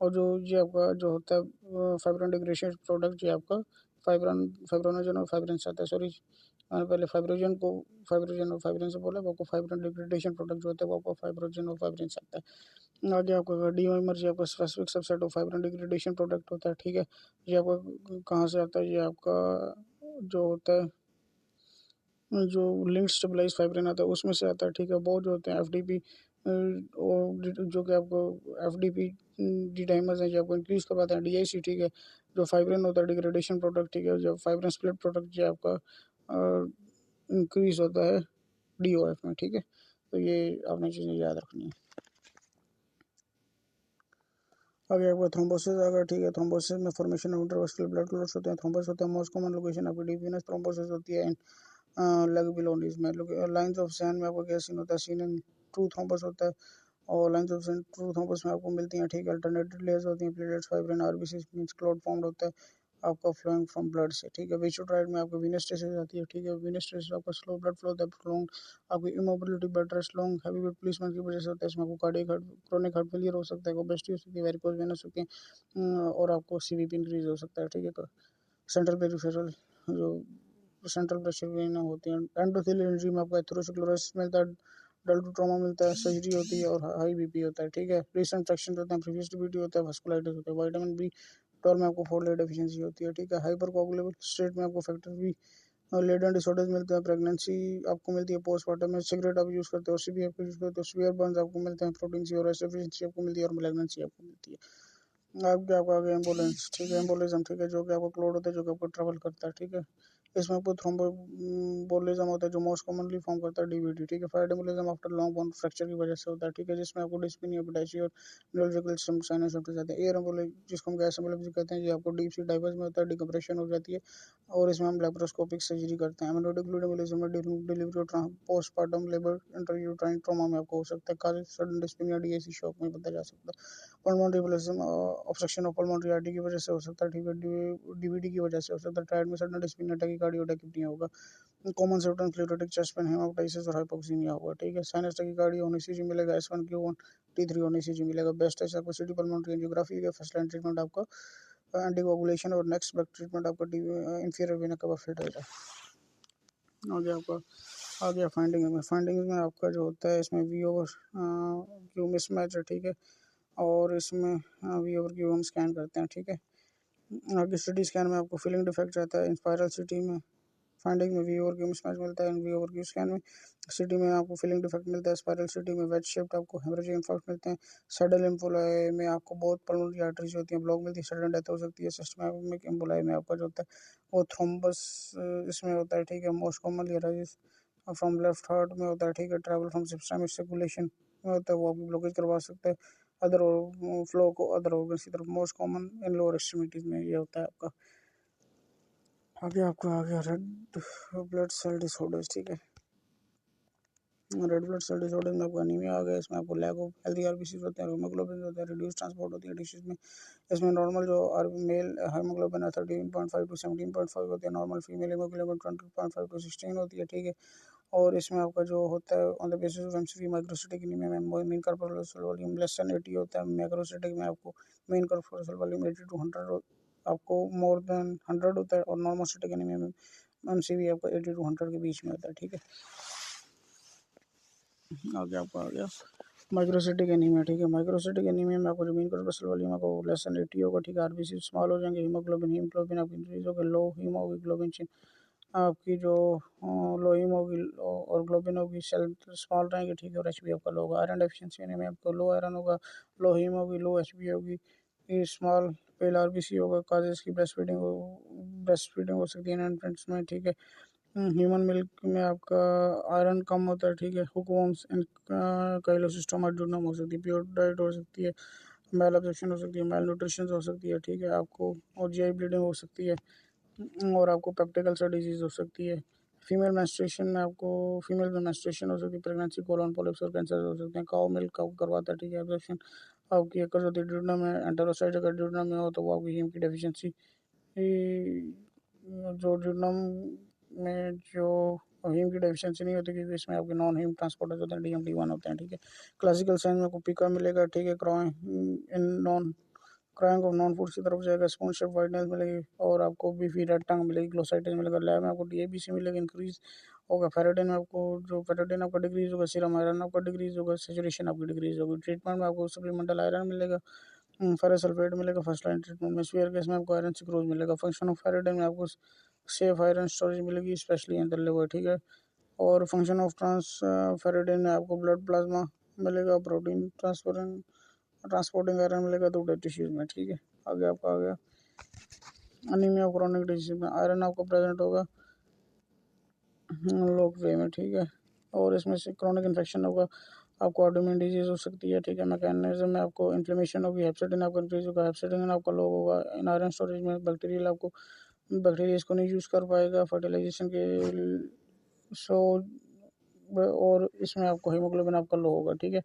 और जो ये आपका जो होता है फाइब्रिन डिग्रेडेशन प्रोडक्ट ये आपका फाइब्रोनोजन और फाइब्रिन से आता है, सॉरी मैंने पहले फाइब्रोजन और फाइब्रिन से बोला, वो आपको फाइब्रिन डिग्रेडेशन प्रोडक्ट जो होता है वो आपको फाइब्रोजन और फाइब्रिन से आता है। आगे आपका डीमर जी आपका specific subset of fibrin degradation product होता है, ठीक है। ये आपका कहाँ से आता है, ये आपका जो होता है जो लिंक स्टेबलाइज फाइब्रिन आता है उसमें से आता है, ठीक है। बहुत जो होते हैं एफडीपी और जो कि आपको एफडीपी डी डाइमर्स हैं जो आपको इंक्रीज करवाते हैं डीआईसी, ठीक है। जो फाइब्रिन होता है डिग्रेडेशन प्रोडक्ट, ठीक है। जो फाइब्रिन स्प्लिट प्रोडक्ट जो आपका इंक्रीज होता है डीओएफ में, ठीक है। तो ये आपने चीज़ें याद रखनी है। आगे आपका थ्रोम्बोसिस अगर, ठीक है। थ्रोम्बोसिस में फॉर्मेशन ऑफ इंटरवास्कुलर ब्लड क्लॉट्स होते हैं। थ्रोम्बस होता है मोस्ट कॉमन लोकेशन आपकी डीप वेनस थ्रोम्बोसिस होती है लेग बिलोनीज में। लाइंस ऑफ सैन में आपका क्या सीन होता है, सीन इन ट्रू थ्रोम्बस होता है, और लाइंस ऑफ सैन ट्रू थ्रोम्बस में आपको मिलती हैं, ठीक है। अल्टरनेटेड लेयर्स होती हैं, platelets fibrin RBC means clot formed होता है आपका फ्लोइंग फ्रॉम ब्लड से, ठीक है। विचुट्राइड में आपको वीनस स्टेसिस आती है, ठीक है। वीनस स्टेसिस आपका स्लो ब्लड फ्लो होता है, प्रोलॉन्ग आपकी immobility bed rest long heavy weight policeman की वजह से होता है। इसमें आपको कार्डियक क्रोनिक हार्ट फेलियर हो सकता है, ओबेसिटी हो सकती है, वेरिकोज वेनस होती है, और आपको सीवीपी इंक्रीज हो सकता है, ठीक है। सेंट्रल पेरिफेरल जो सेंट्रल प्रेशर वेन होती है। एंडोथेलियल इंजरी में आपका एथेरोस्क्लेरोसिस मिलता है, डल टू ट्रॉमा मिलता है, सर्जरी होती है और हाई बीपी होता है, ठीक है। रिसेंट इन्फेक्शन होते हैं, प्रीवियस टीबी होता है, वास्कुलाइटिस होता है। विटामिन बी 12 में आपको फोलेट डेफिशिएंसी होती है, ठीक है। हाइपर कोगुलेबल स्टेट में आपको फैक्टर बी लेडन डिसऑर्डर्स मिलते हैं, प्रेगनेंसी आपको मिलती है, पोस्टमार्टम में सिगरेट आप यूज़ करते हो, सीबी आप यूज़ करते हो, सीवियर बर्न्स आपको मिलते हैं, प्रोटीन सी और एफिशिएंसी आपको मिलती है और मैलिग्नेंसी आपको मिलती है। आपके आपका आगे एम्बुलेंस, ठीक है, एम्बुलिज्म, ठीक है, जो कि आपको क्लोड होता है, जो कि आपको ट्रेवल करता है, ठीक है। इसमें आपको थ्रोम्बोलिज्म होता है, जो मोस्ट कॉमनली फॉर्म करता है डीवीडी, ठीक है। Fat embolism after long bone fracture की वजह से होता है, ठीक है, जिसमें आपको डिस्पीनिया, पोटेशिया और न्यूरोलॉजिकल साइनस होते जाते हैं। एयर एम्बुलिज्म, जिसको हम गैस एम्बुलिज्म कहते हैं, ये आपको डीप सी डाइवर्स में होता है, डिकम्प्रेशन हो जाती है और इसमें हम लेप्रोस्कोपिक सर्जरी करते हैं। एमोनोटिक फ्लूइड एम्बोलिज्म में डिलीवरी और पोस्टमार्टम लेबर इंट्रायूट्राइन ट्रॉमा में आपको हो सकता है। काज सडन डिस्पीनिया डीएसी शॉक में बताया जा सकता है। Pulmonary embolism obstruction of pulmonary artery की वजह से हो सकता है, ठीक है। डीवीडी की वजह से हो सकता है। ट्रायड में सडन डिस्पीनिया टैकीकार्डिया टैकीपनिया होगा। कॉमन सिम्टम्स प्लेटोटिक चेस्ट पेन, हेमाटाइसिस और हाइपोक्सीमिया होगा, ठीक है। साइनस टैकीकार्डिया होने ईसीजी मिलेगा, S1Q1 T3 होने ईसीजी मिलेगा। बेस्ट है आपको सिटी पल्मोनरी एंजियोग्राफी का फर्स्ट लाइन ट्रीटमेंट आपका एंटीकोगुलेशन और नेक्स्ट बेस्ट ट्रीटमेंट आपका इंफीरियर वेना कवा फिल्टर है। आगे आपका आ गया फाइंडिंग में आपका जो होता है, इसमें वी ओवर क्यू मिसमैच है, ठीक है। और इसमें वी ओवर क्यू हम स्कैन करते हैं, ठीक है। आगे सिटी स्कैन में आपको फिलिंग डिफेक्ट रहता है। इंस्पायरल सिटी में फाइंडिंग में वी ओवर क्यू मिसमैच मिलता है। वी ओवर क्यू स्कैन में सिटी में आपको फिलिंग डिफेक्ट मिलता है। स्पायरल सिटी में वेज शेप्ड आपको हेमरेजिक इन्फार्क्ट मिलते हैं। सडन एम्बोलाई में आपको बहुत पल्मोनरी आर्टरीज होती हैं, ब्लॉक मिलती है, सडन डेथ हो सकती है। सिस्टमैटिक एम्बोलाई में आपका जो होता है वो थ्रोम्बस इसमें होता है, ठीक है। Most commonly arise from left heart में होता है, ठीक है। ट्रैवल फ्रॉम सिस्टमिक सर्कुलेशन में होता है, वो आपकी ब्लॉकेज करवा सकता है अदर फ्लो को अदर ऑर्गन की तरफ। Most common in lower extremities में ये होता है आपका। आगे आपका आ गया रेड ब्लड सेल डिसऑर्डर्स, ठीक है। रेड ब्लड सेल डिसऑर्डर में आपको अनीमिया आ गया। इसमें आपको लैक ऑफ हेल्दी आरबीसीज होते हैं, हीमोग्लोबिन होता है, रिड्यूस ट्रांसपोर्ट होती है टिश्यूज में। इसमें नॉर्मल जो मेल हीमोग्लोबिन है 13.5 to 17.5 होती है। नॉर्मल फीमेल हीमोग्लोबिन 20.5 to 16 होती है, ठीक है। और इसमें आपका जो होता है on the basis of MCV microcytic anaemia में mean corpuscular volume less than 80 होता है। मैक्रोसिटिक में आपको मीन कॉर्पोरल वॉल्यूम 80 to 100 आपको मोर देन 100 होता है। और नॉर्मोसिटिक एनीमिया में एमसीवी आपका 80 to 100 के बीच में होता है, ठीक है। आगे आपका आ गया माइक्रोसिटिक एनीमिया, ठीक है। माइक्रोसिटिक एनीमिया में आपको जो मीन कॉर्पोरल वॉल्यूम आपको लेस देन 80 होगा, ठीक है। आरबीसी स्मॉल हो जाएंगे, हीमोग्लोबिन आपकी इंक्रीज होगा, लो हीमोग्लोबिन आपकी जो लो हीम होगी और ग्लोबिन होगी सेल स्मॉल रहेंगे, ठीक है। और एचबी आपका लो होगा। आयरन डेफिशिएंसी में आपको लो आयरन होगा, लो हीम होगी, लो एचबी होगी, ये स्मॉल पेल आरबीसी होगा। काजेस की ब्रेस्ट फीडिंग हो सकती है इन्फेंट्स में, ठीक है। ह्यूमन मिल्क में आपका आयरन कम होता है, ठीक है। हुकवॉर्म्स एंड काइलोसिस्टोमा डूनम हो सकती है, प्योर डाइट हो सकती है, मेल एब्जॉर्प्शन हो सकती है, मेल न्यूट्रिशन हो सकती है, ठीक है। आपको और जीआई ब्लीडिंग हो सकती है और आपको पेप्टिक अल्सर डिजीज़ हो सकती है। फीमेल मेंस्ट्रुएशन में आपको फीमेल में मेंस्ट्रुएशन हो सकती है, प्रेगनेंसी कोलन पॉलिप्स और कैंसर हो सकते हैं। काउ मिल्क आपको करवाता है, ठीक है। एब्जॉर्प्शन आपकी अकर होती है ड्यूडेनम में, एंटेरोसाइड अगर ड्यूडेनम में हो तो वो आपकी हीम की डेफिशिएंसी जो ड्यूडेनम में जो हीम की डेफिशिएंसी नहीं होती, क्योंकि इसमें आपके नॉन हीम ट्रांसपोर्टर्स होते हैं, DMT1 होते हैं, ठीक है। क्लासिकल साइंस में आपको पिका मिलेगा, ठीक है। In non crying of non foods की तरफ जाएगा, स्पून शेप वाइटनेस मिलेगी और आपको बीफी रेड टंग मिलेगी, ग्लोसाइटिस मिलेगा। लैब में आपको डीएबीसी मिलेगा, इंक्रीज होगा। फेरेटिन में आपको जो फेरेटिन आपका डिक्रीज होगा, सीरम आयरन आपका डिक्रीज होगा, सेचुरेशन आपकी डिक्रीज होगी। ट्रीटमेंट में आपको सप्लीमेंटल आयरन मिलेगा, फेरस सल्फेट मिलेगा फर्स्ट लाइन ट्रीटमेंट में। स्फीयर केस में आपको आयरन सिक्रोज मिलेगा। फंक्शन ऑफ फेरेटिन में आपको सेफ आयरन स्टोरेज मिलेगी, स्पेशली इन द लिवर, ठीक है। और फंक्शन ऑफ ट्रांस फेरेटिन में आपको ब्लड प्लाज्मा मिलेगा, प्रोटीन ट्रांसपोर्टिंग आयरन मिलेगा तो डेड टिश्यूज में, ठीक है। आगे आपका आ गया अनीमिया क्रोनिक डिजीज में आयरन आपको प्रेजेंट होगा लोग वे में, ठीक है। और इसमें से क्रोनिक इन्फेक्शन होगा, आपको ऑटोइम्यून डिजीज हो सकती है, ठीक है। मैकेनिज्म में आपको इन्फ्लेमेशन होगी, हेपेटाइटिस आपका इंक्रीज होगा, हेपेटाइटिस आपका लो होगा। इन आयरन स्टोरेज में बैक्टीरिया इसको नहीं यूज़ कर पाएगा फर्टिलाइजेशन के सो और इसमें आपको हीमोग्लोबिन आपका लो होगा, ठीक है।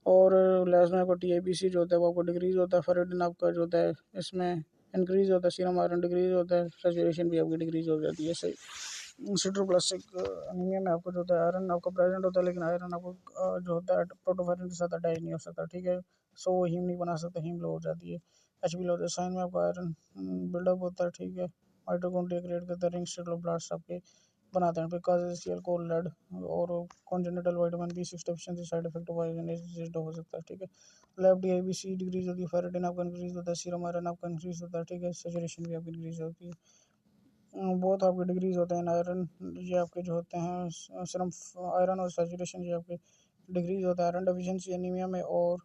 और लैस में आपका टीआईपीसी जो होता है वो आपको डिक्रीज होता है। फेरेटिन आपका जो होता है इसमें इंक्रीज होता है, सीरम आयरन डिक्रीज होता है, सैचुरेशन भी आपकी डिक्रीज हो जाती है। सिट्रोप्लास्टिक एनीमिया में आपको जो होता है आयरन आपका प्रेजेंट होता है, लेकिन आयरन आपको जो होता है प्रोटोफेरन के साथ अटैच नहीं हो सकता, ठीक है। सो वो हीम नहीं बना सकता, हीम लो हो जाती है। एचबी लो होता है। साइन में आपका आयरन बिल्डअप होता है, ठीक है। माइटोकॉन्ड्रिया क्रिएट करता है, रिंग स्टेट ब्लास्ट आपके बनाते हैं, बिकॉज एल कोलेड और congenital vitamin B6 deficiency side effect हो सकता है, ठीक है। लेफ्ट ABC डिक्रीज होती है, फेरेटिन आपका इंक्रीज होता है, सीरम आयरन आपका इंक्रीज होता है, ठीक है। सैचुरेशन भी आपकी इंक्रीज होती है, बहुत आपके डिक्रीज होते हैं आयरन, ये आपके जो होते हैं सिर्फ आयरन और सैचुरेशन ये आपके डिक्रीज होता है आयरन डेफिशिएंसी एनीमिया में और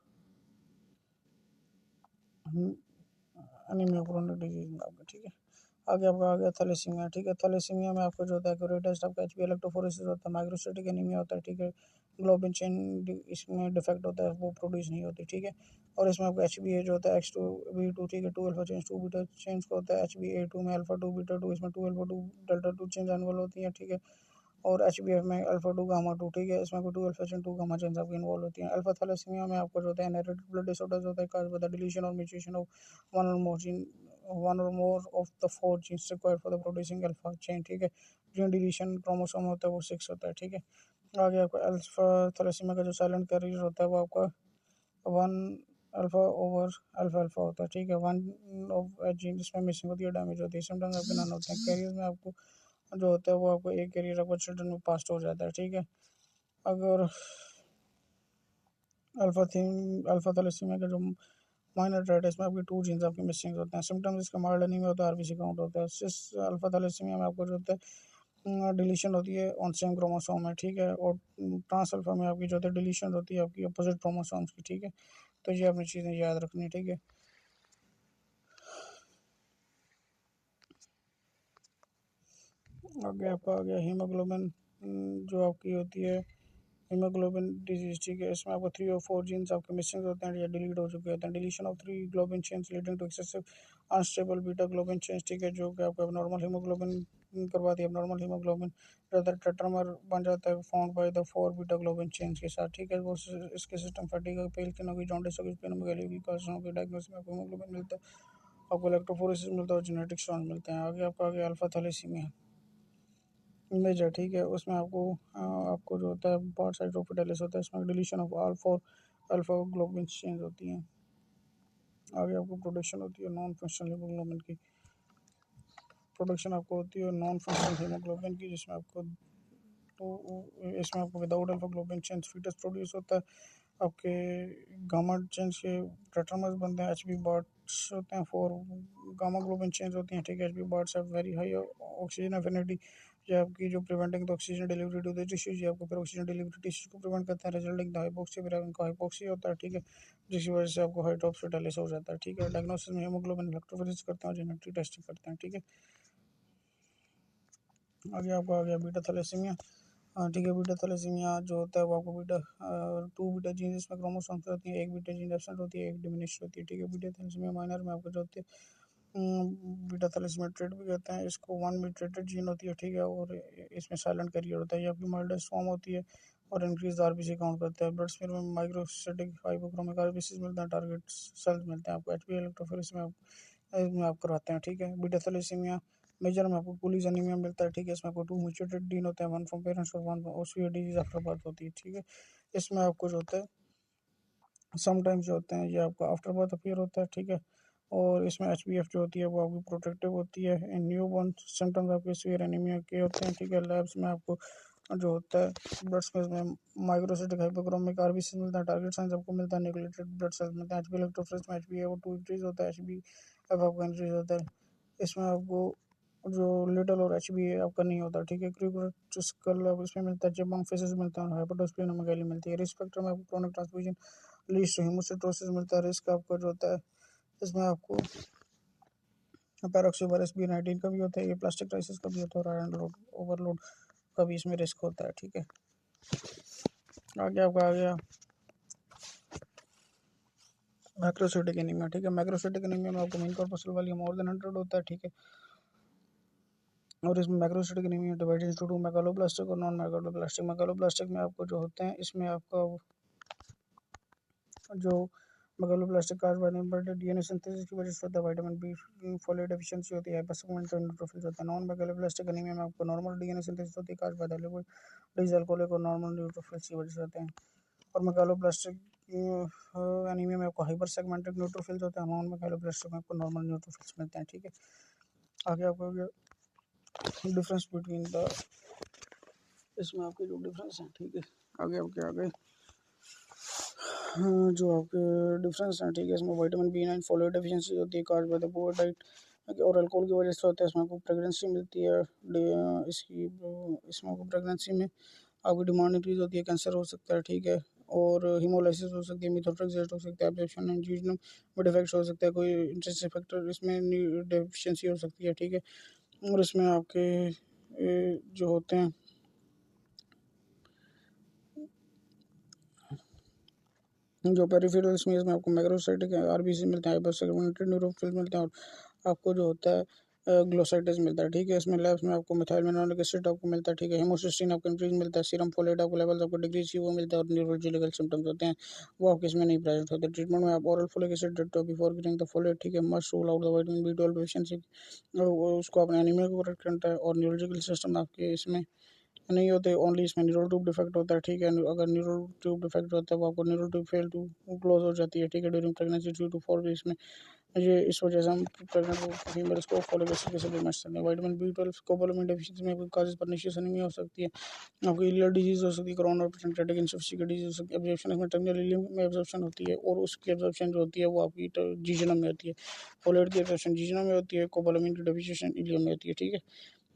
एनीमिया क्रोनिक डिजीज में आपके, ठीक है। आगे आपका आ गया थैलेसीमिया, ठीक है। थैलेसीमिया में आपको जो होता है एक्यूरेट टेस्ट आपका HB इलेक्ट्रोफोरेसिस होता है, माइक्रोस्टेटिक एनीमिया होता है, ठीक है। ग्लोबिन चेन इसमें डिफेक्ट होता है, वो प्रोड्यूस नहीं होती, ठीक है। और इसमें आपका HbA जो होता है X2B2, ठीक है, 2 अल्फा चेंज 2 बीटा चेंज का होता है। HbA2 में अल्फा 2 बीटा 2, इसमें 2 अल्फा 2 डेल्टा 2 चेंज इन्वॉल्व होती है, ठीक है। और HbF में अल्फा 2 गामा 2, ठीक है, इसमें कोई 2 अल्फा चेन 2 गामा चेंज आपकी इन्वॉल्व होती है। अल्फा थैलेसीमिया में आपको जो होता है इनहेरिटेड ब्लड डिसऑर्डर्स होता है, cause by the deletion or mutation of one or more gene one or more of the 4 genes required for the producing alpha chain, ठीक है। जीन डिलीशन क्रोमोसोम होता है वो 6 होता है, ठीक है। आगे आपका अल्फा थैलेसीमिया का जो साइलेंट कैरियर होता है वो आपका 1 अल्फा ओवर अल्फा अल्फा होता है, ठीक है। 1 ऑफ जीन जिसमें मिसिंग होती है, डैमेज होती है, सिम्टम्स आपके नन होते हैं। कैरियर में आपको जो होता है वो आपको एक कैरियर आपको चिल्ड्रन में पास्ट हो जाता है, ठीक है। अगर अल्फा थैलेसीमिया का जो माइनर ट्रेट है, इसमें आपके 2 जीन्स आपके मिसिंग होते हैं। सिम्टम्स इसका माइल्ड एनीमिया होता है, RBC काउंट होता है। सिस अल्फा थैलेसीमिया में आपको जो होता है डिलीशन होती है ऑन सेम क्रोमोसोम में, ठीक है। और ट्रांस अल्फा में आपकी जो होता है डिलीशन होती है आपकी अपोजिट क्रोमोसोम्स की, ठीक है। तो ये अपनी चीज़ें याद रखनी है, ठीक है। आगे आपका आ गया हीमोग्लोबिन, जो आपकी होती है हीमोग्लोबिन डिजीज, ठीक है। इसमें आपको 3 और 4 जीन्स आपके मिसिंग होते हैं या डिलीट हो चुके होते हैं। Deletion of 3 globin chains leading to excessive unstable beta globin chains, ठीक है, जो कि आपको नॉर्मल हीमोग्लोबिन करवाती है। नॉर्मल हीमोग्लोबिन टेट्रामर बन जाता है found by the 4 beta globin chains के साथ, ठीक है। वो इसके सिस्टम फटीग पेल की होगी, जॉन्डिस होगी, स्प्लेनोमेगाली होगी, कार्सिनोमा की डायग्नोसिस में आपको हीमोग्लोबिन मिलता है, आपको इलेक्ट्रोफोरेसिस मिलता है और जेनेटिक स्ट्रॉन्ग मिलते हैं। आगे आपका आ गया अल्फा थैलेसीमिया मेजर, ठीक है। उसमें आपको जो होता है पार्ट साइटोपेटेलिस होता है, इसमें deletion of all 4 alpha globin change होती हैं। आगे आपको प्रोडक्शन होती है नॉन फंक्शनल हीमोग्लोबिन की, प्रोडक्शन आपको होती है नॉन फंक्शनल हीमोग्लोबिन की, जिसमें आपको तो इसमें आपको without alpha globin chains foetus produce होता है, आपके गामा चेंज के टेट्रामर्स बनते हैं, HB बार्ट्स होते हैं, 4 गामा ग्लोबिन चेंज होती हैं, ठीक है। HB Bart's have very high oxygen affinity, ये आपकी जो preventing the oxygen delivery to the tissues, ये आपको फिर ऑक्सीजन डिलीवरी टिश्यूज को प्रिवेंट करता है, रिजल्टिंग द हाइपोक्सी, फिर इनका हाइपोक्सी होता है, ठीक है, जिसकी वजह से आपको हाइड्रोप्सिटालिस हो जाता है, ठीक है। डायग्नोसिस में हीमोग्लोबिन इलेक्ट्रोफोरेसिस करते हैं और जेनेटिक टेस्टिंग करते हैं, ठीक है। आगे आपको आ गया बीटा थैलेसीमिया, ठीक है। बीटा थैलेसीमिया जो होता है वो आपको बीटा 2 बीटा जीन इसमें क्रोमोसोम्स होती है, एक बीटा जीन एब्सेंट होती है, एक डिमिनिश होती है, ठीक है। बीटा थैलेसीमिया माइनर में आपको जो होती है बीटा थैलेसीमिया ट्रेट भी कहते हैं इसको, 1 म्यूटेटेड जीन होती है, ठीक है। और इसमें साइलेंट कैरियर होता है, ये आपकी माइल्ड फॉर्म होती है और इंक्रीज RBC काउंट करता है। ब्लड स्मीयर में माइक्रोसाइटिक हाइपोक्रोमिक RBC मिलते हैं, टारगेट सेल्स मिलते हैं आपको। HB इलेक्ट्रोफोरेसिस में आप करवाते हैं, ठीक है। बीटा थैलेसीमिया मेजर में आपको पुलिस एनीमिया मिलता है, ठीक है। इसमें आपको 2 म्यूटेटेड जीन होते हैं, 1 फ्रॉम पेरेंट्स और 1 ओसीए डिजीज आफ्टर बर्थ होती है, ठीक है। इसमें आपको जो होता है समटाइम्स जो होते हैं ये आपका आफ्टर बर्थ अपीयर होता है, ठीक है। और इसमें HbF जो होती है वो आपकी प्रोटेक्टिव होती है। इन न्यू बॉर्न सिम्टम्स आपके सीवियर एनीमिया के होते हैं, ठीक है। लैब्स में आपको जो होता है ब्लड स्मेज में माइक्रोसाइटिक हाइपोक्रोमिक RBC मिलता है, टारगेट साइंस आपको मिलता है, न्यूक्लिएटेड ब्लड सेल्स मिलते हैं। HB इलेक्ट्रोफोरेसिस में HbA2 इंक्रीज होता है, HbF आपका इंक्रीज होता है। इसमें आपको जो लिटल और HbA आपका नहीं होता, ठीक है। क्रिकोस्कल इसमें मिलता है, जब फेसेस मिलता है, हाइपोटोस्प्लेनोमेगाली मिलती है। रिस्क फैक्टर में आपको क्रोनिक ट्रांसफ्यूजन लीड्स टू हेमोसिटोसिस मिलता है। रिस्क आपका जो होता है इसमें आपको पैरोक्सीवायरस B19 का भी होता है, ये प्लास्टिक क्राइसिस का भी होता है, और आयरन लोड ओवरलोड का भी इसमें रिस्क होता है, ठीक है। आगे आपका आ गया मैक्रोसाइटिक एनीमिया, ठीक है। मैक्रोसाइटिक एनीमिया में आपको मेन कॉर्पसल वाली मोर देन 100 होता है, ठीक है। और इसमें macrocytic anaemia divided into 2 megaloblastic और नॉन मेगालोब्लास्टिक। मेगालोब्लास्टिक में आपको जो होते हैं इसमें आपका जो मेगालोब्लास्टिक कार्बोनेटेड DNA सिंथेसिस की वजह से होता है, विटामिन B फोलेट डेफिशिएंसी होती है, हाइपरसेगमेंट न्यूट्रोफिल्स होता है। नॉन मेगालोब्लास्टिक एनीमिया में आपको नॉर्मल DNA सिंथेसिस होती है, कार्बोहाइड्रेट डिसल्कोलिक और नॉर्मल न्यूट्रोफिल्स की वजह से होते हैं। और मेगालोब्लास्टिक एनीमिया में आपको हाइपर सेगमेंटेड न्यूट्रोफिल्स होते हैं, नॉन मेगालोब्लास्टिक में आपको नॉर्मल न्यूट्रोफिल्स मिलते हैं, ठीक है। आगे आपको डिफरेंस बिटवीन द इसमें आपके जो डिफरेंस हैं, ठीक है। आगे जो आपके डिफरेंस हैं, ठीक है, इसमें विटामिन B9 फोलेट डेफिशिएंसी होती है cause by the poor diet और अल्कोहल की वजह से होता है। इसमें आपको प्रेगनेंसी मिलती है, इसमें आपको प्रेगनेंसी में आपकी डिमांड इंक्रीज होती है, कैंसर हो सकता है, ठीक है, और हीमोलाइसिस हो सकती है, मिथोट्रिक्स हो सकता है, एब्जॉर्प्शन एंड जीजनम में डिफेक्ट हो सकता है, कोई इंटरेस्ट फैक्टर इसमें डेफिशिएंसी हो सकती है, ठीक है। और इसमें आपके जो होते हैं जो पेरिफेरल्स में, इसमें आपको मैक्रोसाइटिक आरबीसी मिलते हैं, हाइपरसेगमेंटेड न्यूट्रोफिल मिलते हैं, और आपको जो होता है ग्लोसाइटिस मिलता है, ठीक है। इसमें लैब्स में आपको मिथाइल मेनोलिक एसिड आपको मिलता है, ठीक है। हेमोसिस्टिन आपको इंक्रीज मिलता है, सीरम फोलेट आपको लेवल्स आपको डिक्रीज वो मिलता है, और न्यूरोलॉजिकल सिम्टम्स होते हैं वो आपके इसमें नहीं प्रेजेंट होते। ट्रीटमेंट में आप oral folic acid before giving the folate, ठीक है, must rule out the vitamin B12 deficiency, उसको अपने एनीमिया को करेक्ट करता है, और न्यूरोलॉजिकल सिस्टम आपके इसमें नहीं होते, ओनली इसमें न्यूरल ट्यूब डिफेक्ट होता है, ठीक है। अगर न्यूरल ट्यूब डिफेक्ट होता है वो आपको neural tube fail to close हो जाती है, ठीक है, ड्यूरिंग प्रेगनेंसी 3 to 4 वीक्स में। ये इस वजह से हम प्रेग्नेंट फीमेल्स को फॉलिक एसिड की सप्लीमेंट्स करते हैं। विटामिन B12 कोबालामिन डेफिशिएंसी में आपकी काजेज परनीशियस एनीमिया हो सकती है, आपको इलियर डिजीज हो सकती है, कोरोनरी पेंक्रियाटिक इंसफिशियंसी डिजीज हो सकती है। एब्जॉर्प्शन इसमें टर्मिनल इलियम में एब्जॉर्प्शन होती है, और उसकी एब्जॉर्प्शन जो होती है वो आपकी जीजनम में होती है। फोलेट की एब्जॉर्प्शन जीजनम में होती है, कोबालामिन की डेफिशिएंसी इलियम में होती है, ठीक है।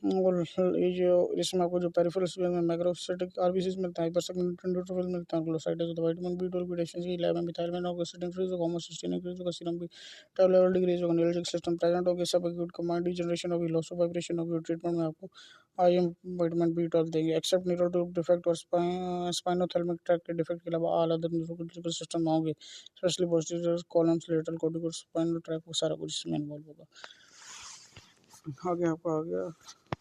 और ये जो इसमें आपको जो पेरिफेरल्स में मैक्रोसाइटिक आरबीसीज मिलता है, हाइपरसेगमेंटेड न्यूट्रोफिल मिलता है, ग्लोसाइटिस होता है, विटामिन B12 की डेफिशिएंसी लैब में मिथाइल मेनोक्साइड इंक्रीज होगा, होमोसिस्टिन इंक्रीज होगा, सीरम भी टैब लेवल डिक्रीज होगा, न्यूरोलॉजिक सिस्टम प्रेजेंट होगा, सब एक्यूट कमांड डिजनरेशन होगी, लॉस ऑफ वाइब्रेशन होगी। ट्रीटमेंट में आपको IM विटामिन B12 देंगे, एक्सेप्ट न्यूरो ट्यूब डिफेक्ट और स्पाइनोथैलेमिक ट्रैक्ट के डिफेक्ट के अलावा ऑल अदर न्यूरोलॉजिकल सिस्टम में होंगे, specially posterior columns, lateral cortical spinal tract, सारा कुछ इसमें इन्वॉल्व होगा। आगे आपका आ गया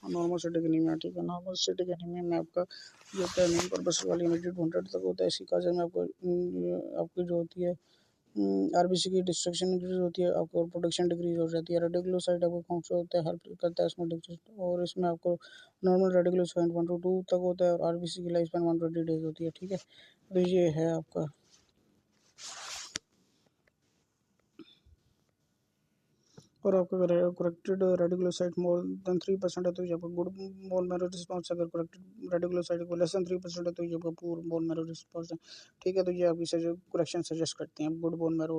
नॉर्मल सिटिक एनीमिया, ठीक है। नॉर्मल सिटिक एनीमिया में आपका जो होता है मेन पर्पस वाली इमीडिएट 100 तक होता है। इसी काज में आपको आपकी जो होती है आरबीसी की डिस्ट्रक्शन इंक्रीज होती है, आपको प्रोडक्शन डिक्रीज हो जाती है। रेडिकुलोसाइट आपको कौन सा होता है हेल्प करता है इसमें डिक्रीज, और इसमें आपको नॉर्मल रेडिकुलोसाइट 1 to 2 तक होता है, और आरबीसी की लाइफ स्पैन 120 डेज होती है, ठीक है। तो ये है आपका। और आपका अगर करेक्टेड रेडिकुलोसाइट मोर देन 3% है तो ये आपका गुड बोन मैरो रिस्पॉन्स। अगर करेक्टेड रेडिकुलोसाइट को लेस देन 3% है तो ये आपका पुअर बोन मैरो रिस्पॉन्स है, ठीक है। तो ये आपकी करेक्शन सजेस्ट करते हैं गुड बोन मैरो,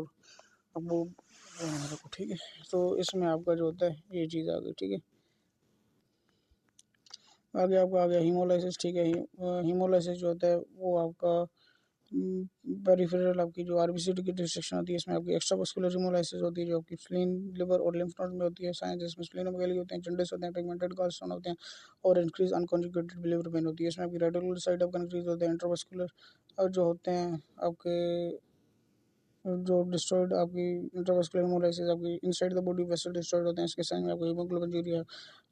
अब वो बोन मैरो को, ठीक है। तो इसमें आपका जो होता है ये चीज़ आ गई, ठीक है। आगे आपका आ गया हीमोलाइसिस, ठीक है। हीमोलाइसिस जो होता है वो आपका पेरिफेरल आपकी जो आरबीसी की डिस्ट्रक्शन होती है, इसमें आपकी एक्स्ट्रावास्कुलर हीमोलाइसिस होती है जो आपकी स्प्लीन, लिवर और लिम्फ नोड में होती है। साइंस जिसमें स्प्लीनोमेगाली होते हैं, जॉन्डिस होते हैं, पिगमेंटेड गॉलस्टोन होते हैं, और इंक्रीज अनकॉन्जुगेटेड बिलीरुबिन होती है। इसमें आपकी रेटिकुलोसाइट आपका इंक्रीज होते हैं, इंट्रावास्कुलर जो होते हैं आपके जो डिस्ट्रॉयड आपकी इंट्रावास्कुलर हेमोलाइसिस आपकी inside the body vessel destroyed होते हैं। इसके साइन में आपको हीमोग्लोबिन यूरिया,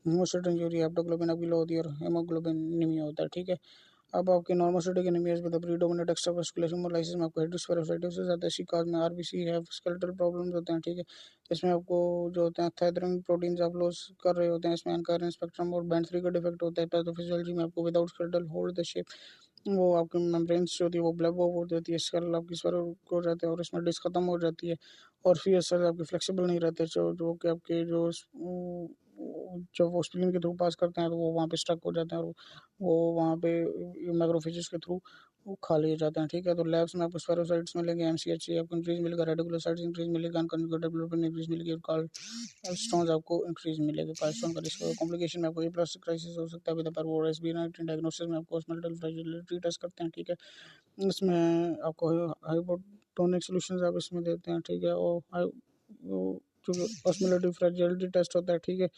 हेमोसिस्टिन यूरिया, हेप्टोग्लोबिन आपकी लो होती है, और हेमोग्लोबिन नीमिया होता है, ठीक है। अब आपके नॉर्मोसिटिक एनीमियाज में द प्रीडोमिनेंट एक्स्ट्रावास्कुलर हेमोलाइसिस में आपको हेडोस्पेरोसाइटोसिस आता है। इसी काज में आरबीसी है स्केलेटल प्रॉब्लम्स होते हैं, ठीक है। इसमें आपको जो होते हैं थायराइड प्रोटीन्स आप लॉस कर रहे होते हैं, इसमें एनकारिन स्पेक्ट्रम और बैंड 3 का डिफेक्ट होता है। पैथोफिजियोलॉजी में आपको without skeletal hold the shape, वो आपकी मेम्ब्रेन्स जो होती है वो ब्लैक हो जाती है, स्केल आपकी स्वर हो जाते हैं, और इसमें डिस्क खत्म हो जाती है, और फिर सेल आपके फ्लेक्सिबल नहीं रहते, जो कि आपके जब वो स्प्लीन के थ्रू पास करते हैं तो वो वहाँ पे स्टक हो जाते हैं, और वो वहाँ पे मैक्रोफेजेस के थ्रू वो खा लिए जाते हैं, ठीक है। तो लैब्स में आपको स्पेरोसाइट्स मिलेंगे, एमसीएच आपको इंक्रीज मिलेगा, रेडिकुलोसाइट्स इंक्रीज मिलेगा, अनकंजुगेटेड बिलीरुबिन इंक्रीज मिलेगी, और कार्लस्टोन्स आपको इंक्रीज मिलेगा। कार्लस्टोन का रिस्क कॉम्प्लिकेशन में आपको ए प्लास्टिक क्राइसिस हो सकता है विद SB19 डायग्नोसिस में आपको ऑस्मेटल फ्रेजिलिटी टेस्ट करते हैं, ठीक है। इसमें आपको हाइपोटोनिक सॉल्यूशंस आप इसमें देते हैं, ठीक है। और जो ऑस्मोलेटिव फ्रेजिलिटी टेस्ट होता है, ठीक है।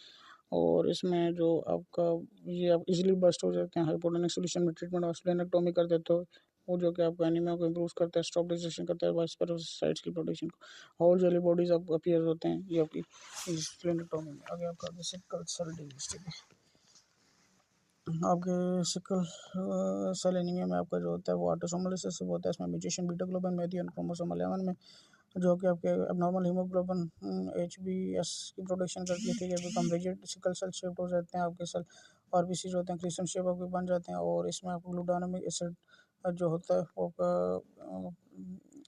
और इसमें जो आपका ये आप इजीली बस्ट हो जाते हैं हाइपोटोनिक सॉल्यूशन में। ट्रीटमेंट ऑफ स्प्लेनेक्टोमी कर देते हो, वो जो कि आपको एनीमिया को इंप्रूव करता है, स्टॉप डिजेशन करता है, वाइस्पेरोसाइट्स की प्रोटेक्शन को, होल जेली बॉडीज आप अपीयर होते हैं ये आपकी स्प्लेनेक्टोमी में। आगे आपका सिकल सेल डिजीज, ठीक है। आपके सिकल सेल एनीमिया में आपका जो होता है वो ऑटोसोमल रिसेसिव होता है। इसमें म्यूटेशन बीटा ग्लोबिन में होती है, क्रोमोसोम 11 में, जो कि आपके abnormal हीमोग्लोबिन HbS की प्रोडक्शन करती है, ठीक है। Become rigid sickle cell shaped हो जाते हैं आपके सेल, आरबीसी जो होते हैं क्रिस्टल शेप आपके बन जाते हैं, और इसमें आपको ग्लूटामिक एसिड जो होता है वो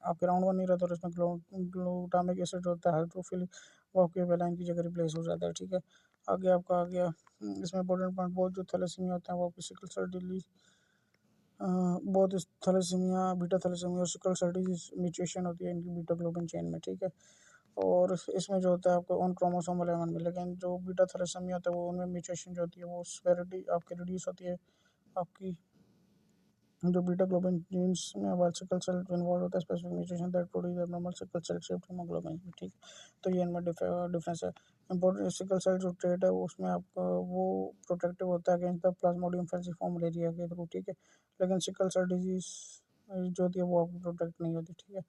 आपके राउंड 1 नहीं रहता, और इसमें ग्लूटामिक एसिड होता है हाइड्रोफिलिक वो आपके वेलाइन की जगह रिप्लेस हो जाता है, ठीक है। आगे आपका आ गया इसमें इंपॉर्टेंट पॉइंट, बहुत जो थैलेसीमिया होता है वो आपकी सिकल सेल डिलीज बहुत थैलेसीमिया, बीटा थैलेसीमिया और सिकल सेल डिजीज म्यूटेशन होती है इनकी बीटा ग्लोबिन चेन में, ठीक है। और इसमें जो होता है आपको ऑन क्रोमोसोमल एलिमेंट में, लेकिन जो बीटा थैलेसीमिया होता है वो उनमें म्यूटेशन जो होती है वो सेवेरिटी आपकी रिड्यूस होती है आपकी जो बीटा ग्लोबिन जीन्स में वाइल सिकल सेल इन्वॉल्व होता है specific mutation that produce abnormal sickle cell shaped haemoglobin, ठीक है। तो ये इनमें डिफरेंस है। इंपॉर्टेंट सिकल सेल जो ट्रेट है उसमें आपका वो प्रोटेक्टिव होता है against the plasmodium falciparum malaria के थ्रू, ठीक है। लेकिन सिकल सेल डिजीज जो होती है वो आपको प्रोटेक्ट नहीं होती, ठीक है।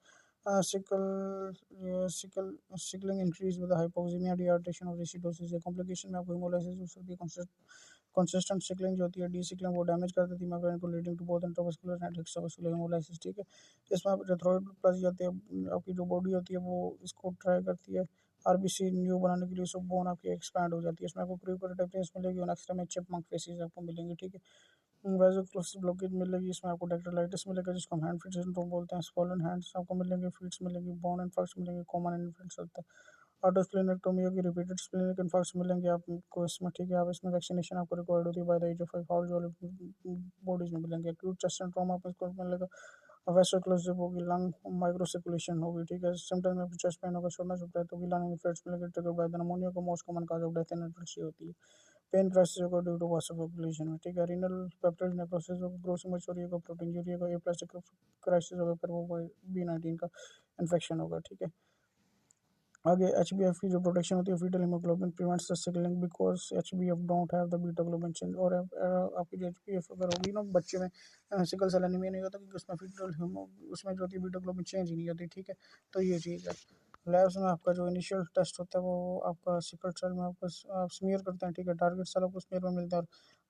Sickle sickling increase with hypoxaemia dehydration और एसिडोसिस, कॉम्प्लिकेशन में आपको हेमोलाइसिस हो सकती है। कंसिस्टेंट सिकलिंग जो होती है डी सिकलिंग वो डैमेज कर देती है मेम्ब्रेन को leading to both intravascular and extravascular haemolysis, ठीक है। इसमें आप रेथ्रोइड प्लस जाती है आपकी जो बॉडी होती है वो इसको ट्राई करती है आरबीसी न्यू बनाने के लिए, सब बोन आपकी एक्सपैंड हो जाती है। इसमें आपको क्रियोकेरेटिव मिलेगी और एक्स्ट्रा में चिपमंक फेसेस आपको मिलेंगे, ठीक है। वेसोक्लस ब्लॉकेज मिलेगी, इसमें आपको डेक्टाइटिस मिलेगा जिसको हम हैंड फीट सिंड्रोम बोलते हैं। स्वॉलन हैंड्स आपको मिलेंगे, फीट्स मिलेंगी, बोन इन्फेक्ट्स मिलेंगे, कॉमन इन्फेक्ट्स होता है। ऑटोस्प्लेनेक्टोमी होगी, रिपीटेड स्प्लेनिक इन्फेक्ट्स मिलेंगे आपको इसमें, ठीक है। आप इसमें वैक्सीनेशन आपको रिक्वायर्ड होती है बाय द एज ऑफ 5 हाउस वाले बॉडीज में मिलेंगे। एक्यूट चेस्ट सिंड्रोम आपको इसको मिलेगा, वेसोक्लूसिव होगी, लंग माइक्रो सर्कुलेशन होगी, ठीक है। सिम्टम्स में चेस्ट पेन होगा, शोल्डर सप्लाई होगी, लंग इन्फेक्ट्स मिलेंगे ट्रिगर बाय द निमोनिया को most common cause of death in adults होती है। पेन क्राइसिस होगा ड्यू टू वाटर पॉपुलेशन में, ठीक है। रीनल पेप्टाइड नेक्रोसिस होगा, ग्रोथ मचोरी होगा, प्रोटीन यूरिया होगा, ए प्लास्टिक क्राइसिस होगा, फिर वो B19 का इन्फेक्शन होगा, ठीक है। आगे HbF की जो प्रोटेक्शन होती है foetal haemoglobin prevents the sickling because HbF don't have the beta globin change. और आपकी जो HbF अगर होगी ना बच्चे में सिकल सेल एनीमिया नहीं होता क्योंकि उसमें फीटल हीमो उसमें जो होती है बीटा ग्लोबिन चेंज ही नहीं होती, ठीक है। तो ये चीज़ है। लैब्स में आपका जो इनिशियल टेस्ट होता है वो आपका सिकल सेल में आपका आप स्मीयर करते हैं, ठीक है। टारगेट सेल आपको स्मीयर में मिलता है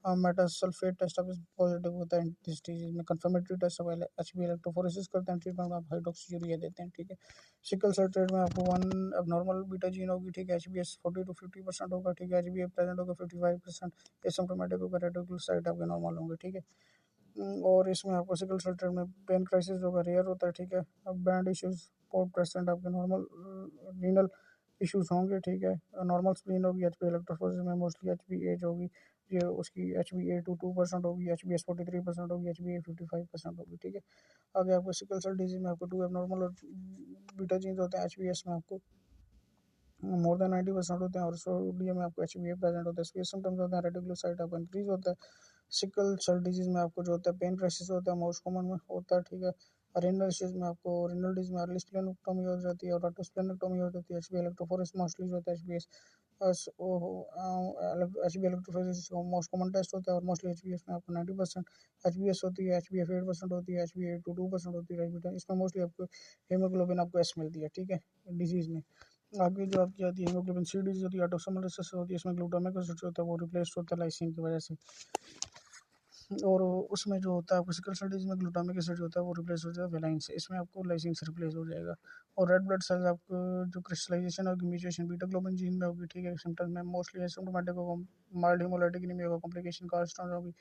और मेटासल्फेट टेस्ट आप पॉजिटिव होता है इस डिजीज में। कंफर्मेटरी टेस्ट आप HB इलेक्ट्रोफोरेसिस करते हैं, ट्रीटमेंट में आप हाइड्रोक्सीयूरिया देते हैं, ठीक है। सिकल सेल ट्रेट में आपको वन abnormal बीटा जीन होगी, ठीक है। HbS 40 to 50% होगा, ठीक है। HbA प्रेजेंट होगा 55%, एसिम्प्टोमेटिक होगा, रेटिकुलोसाइट आपके नॉर्मल होंगे, ठीक है। और इसमें आपको सिकल सेल ट्रेट में पेन क्राइसिस होगा, रेयर होता है, ठीक है। अब बैंड इश्यूज 4% आपके नॉर्मल रीनल इश्यूज होंगे, ठीक है। नॉर्मल स्प्लीन होगी, HbA इलेक्ट्रोफोरेसिस में मोस्टली HbA एज होगी, ये उसकी HbA 2% होगी, HbS 43% होगी, HbA 55% होगी, ठीक है। आगे आपको सिकल सेल डिजीज में आपको 2 एबनॉर्मल और बीटा जीन्स होते हैं। HbS में आपको मोर देन 90% होते हैं और सोडियम में आपको HbA प्रेजेंट होता है। इसके सिम्टम्स होते हैं रेटिकुलोसाइट आपका इंक्रीज होता है। सिकल सेल डिजीज में आपको जो होता है पेन क्राइसिस होता है, मोस्ट कॉमन में होता है, ठीक है। रेनल डिजीज में आपको रेनल डिजीज में अर्ली स्प्लेनेक्टोमी हो जाती है और ऑटोस्प्लेनेक्टोमी हो जाती है। HbA इलेक्ट्रोफोरेसिस मोस्टली जो होता है HbS HbA electrophoresis most common test होता है और मोस्टली HbS में आपको 90% HbS होती है, HbF 8% होती है, HbA 2% होती है। इसमें मोस्टली आपको हीमोग्लोबिन आपको S मिलती है, ठीक है, डिजीज में। आगे जो आपकी आती है हीमोग्लोबिन सी डिजीज होती है, ऑटोसोमल रिसेसिव होती है, इसमें ग्लूटामिक एसिड होता है वो रिप्लेस होता है लाइसिन की वजह से। और उसमें जो होता है आपको सिकल सेल डिजीज में ग्लूटामिक एसिड जो होता है वो रिप्लेस हो जाता है वेलाइन से, इसमें आपको लाइसिन से रिप्लेस हो जाएगा। और रेड ब्लड सेल्स आपको जो क्रिस्टलाइजेशन होगी म्यूटेशन बीटा ग्लोबिन जीन में होगी, ठीक है। सिम्टम्स में मोस्टली एसिम्प्टोमेटिक होगा, माइल्ड हेमोलाइटिक एनीमिया होगा, कॉम्प्लिकेशन कार्स्टोन होगी।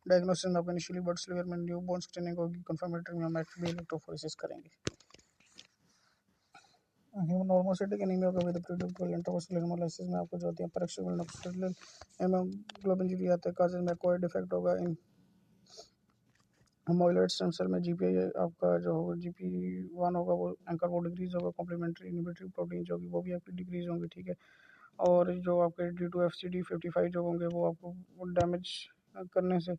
डायग्नोसिस में आपको इनिशियली ब्लड स्लीवर में न्यूबॉर्न स्क्रीनिंग होगी, कंफर्मेटरी में हम HbA इलेक्ट्रोफोरेसिस करेंगे। नॉर्मोसिटिक एनीमिया का विद प्रीडिक्टेबल इंट्रावेस्कुलर हेमोलाइसिस में आपको जो होती है पैराक्सिबल नॉक्सिडिल हेमोग्लोबिन जो आता है काजेज में कोई डिफेक्ट होगा इन मोइलॉइड स्टेम सेल में। GPI आपका जो होगा GP1 होगा वो एंकर वो डिक्रीज होगा, कॉम्प्लीमेंट्री इनहिबिटरी प्रोटीन जो होगी वो भी आपकी डिक्रीज होंगी, ठीक है। और जो आपके D2FCD55 जो होंगे वो आपको डैमेज करने से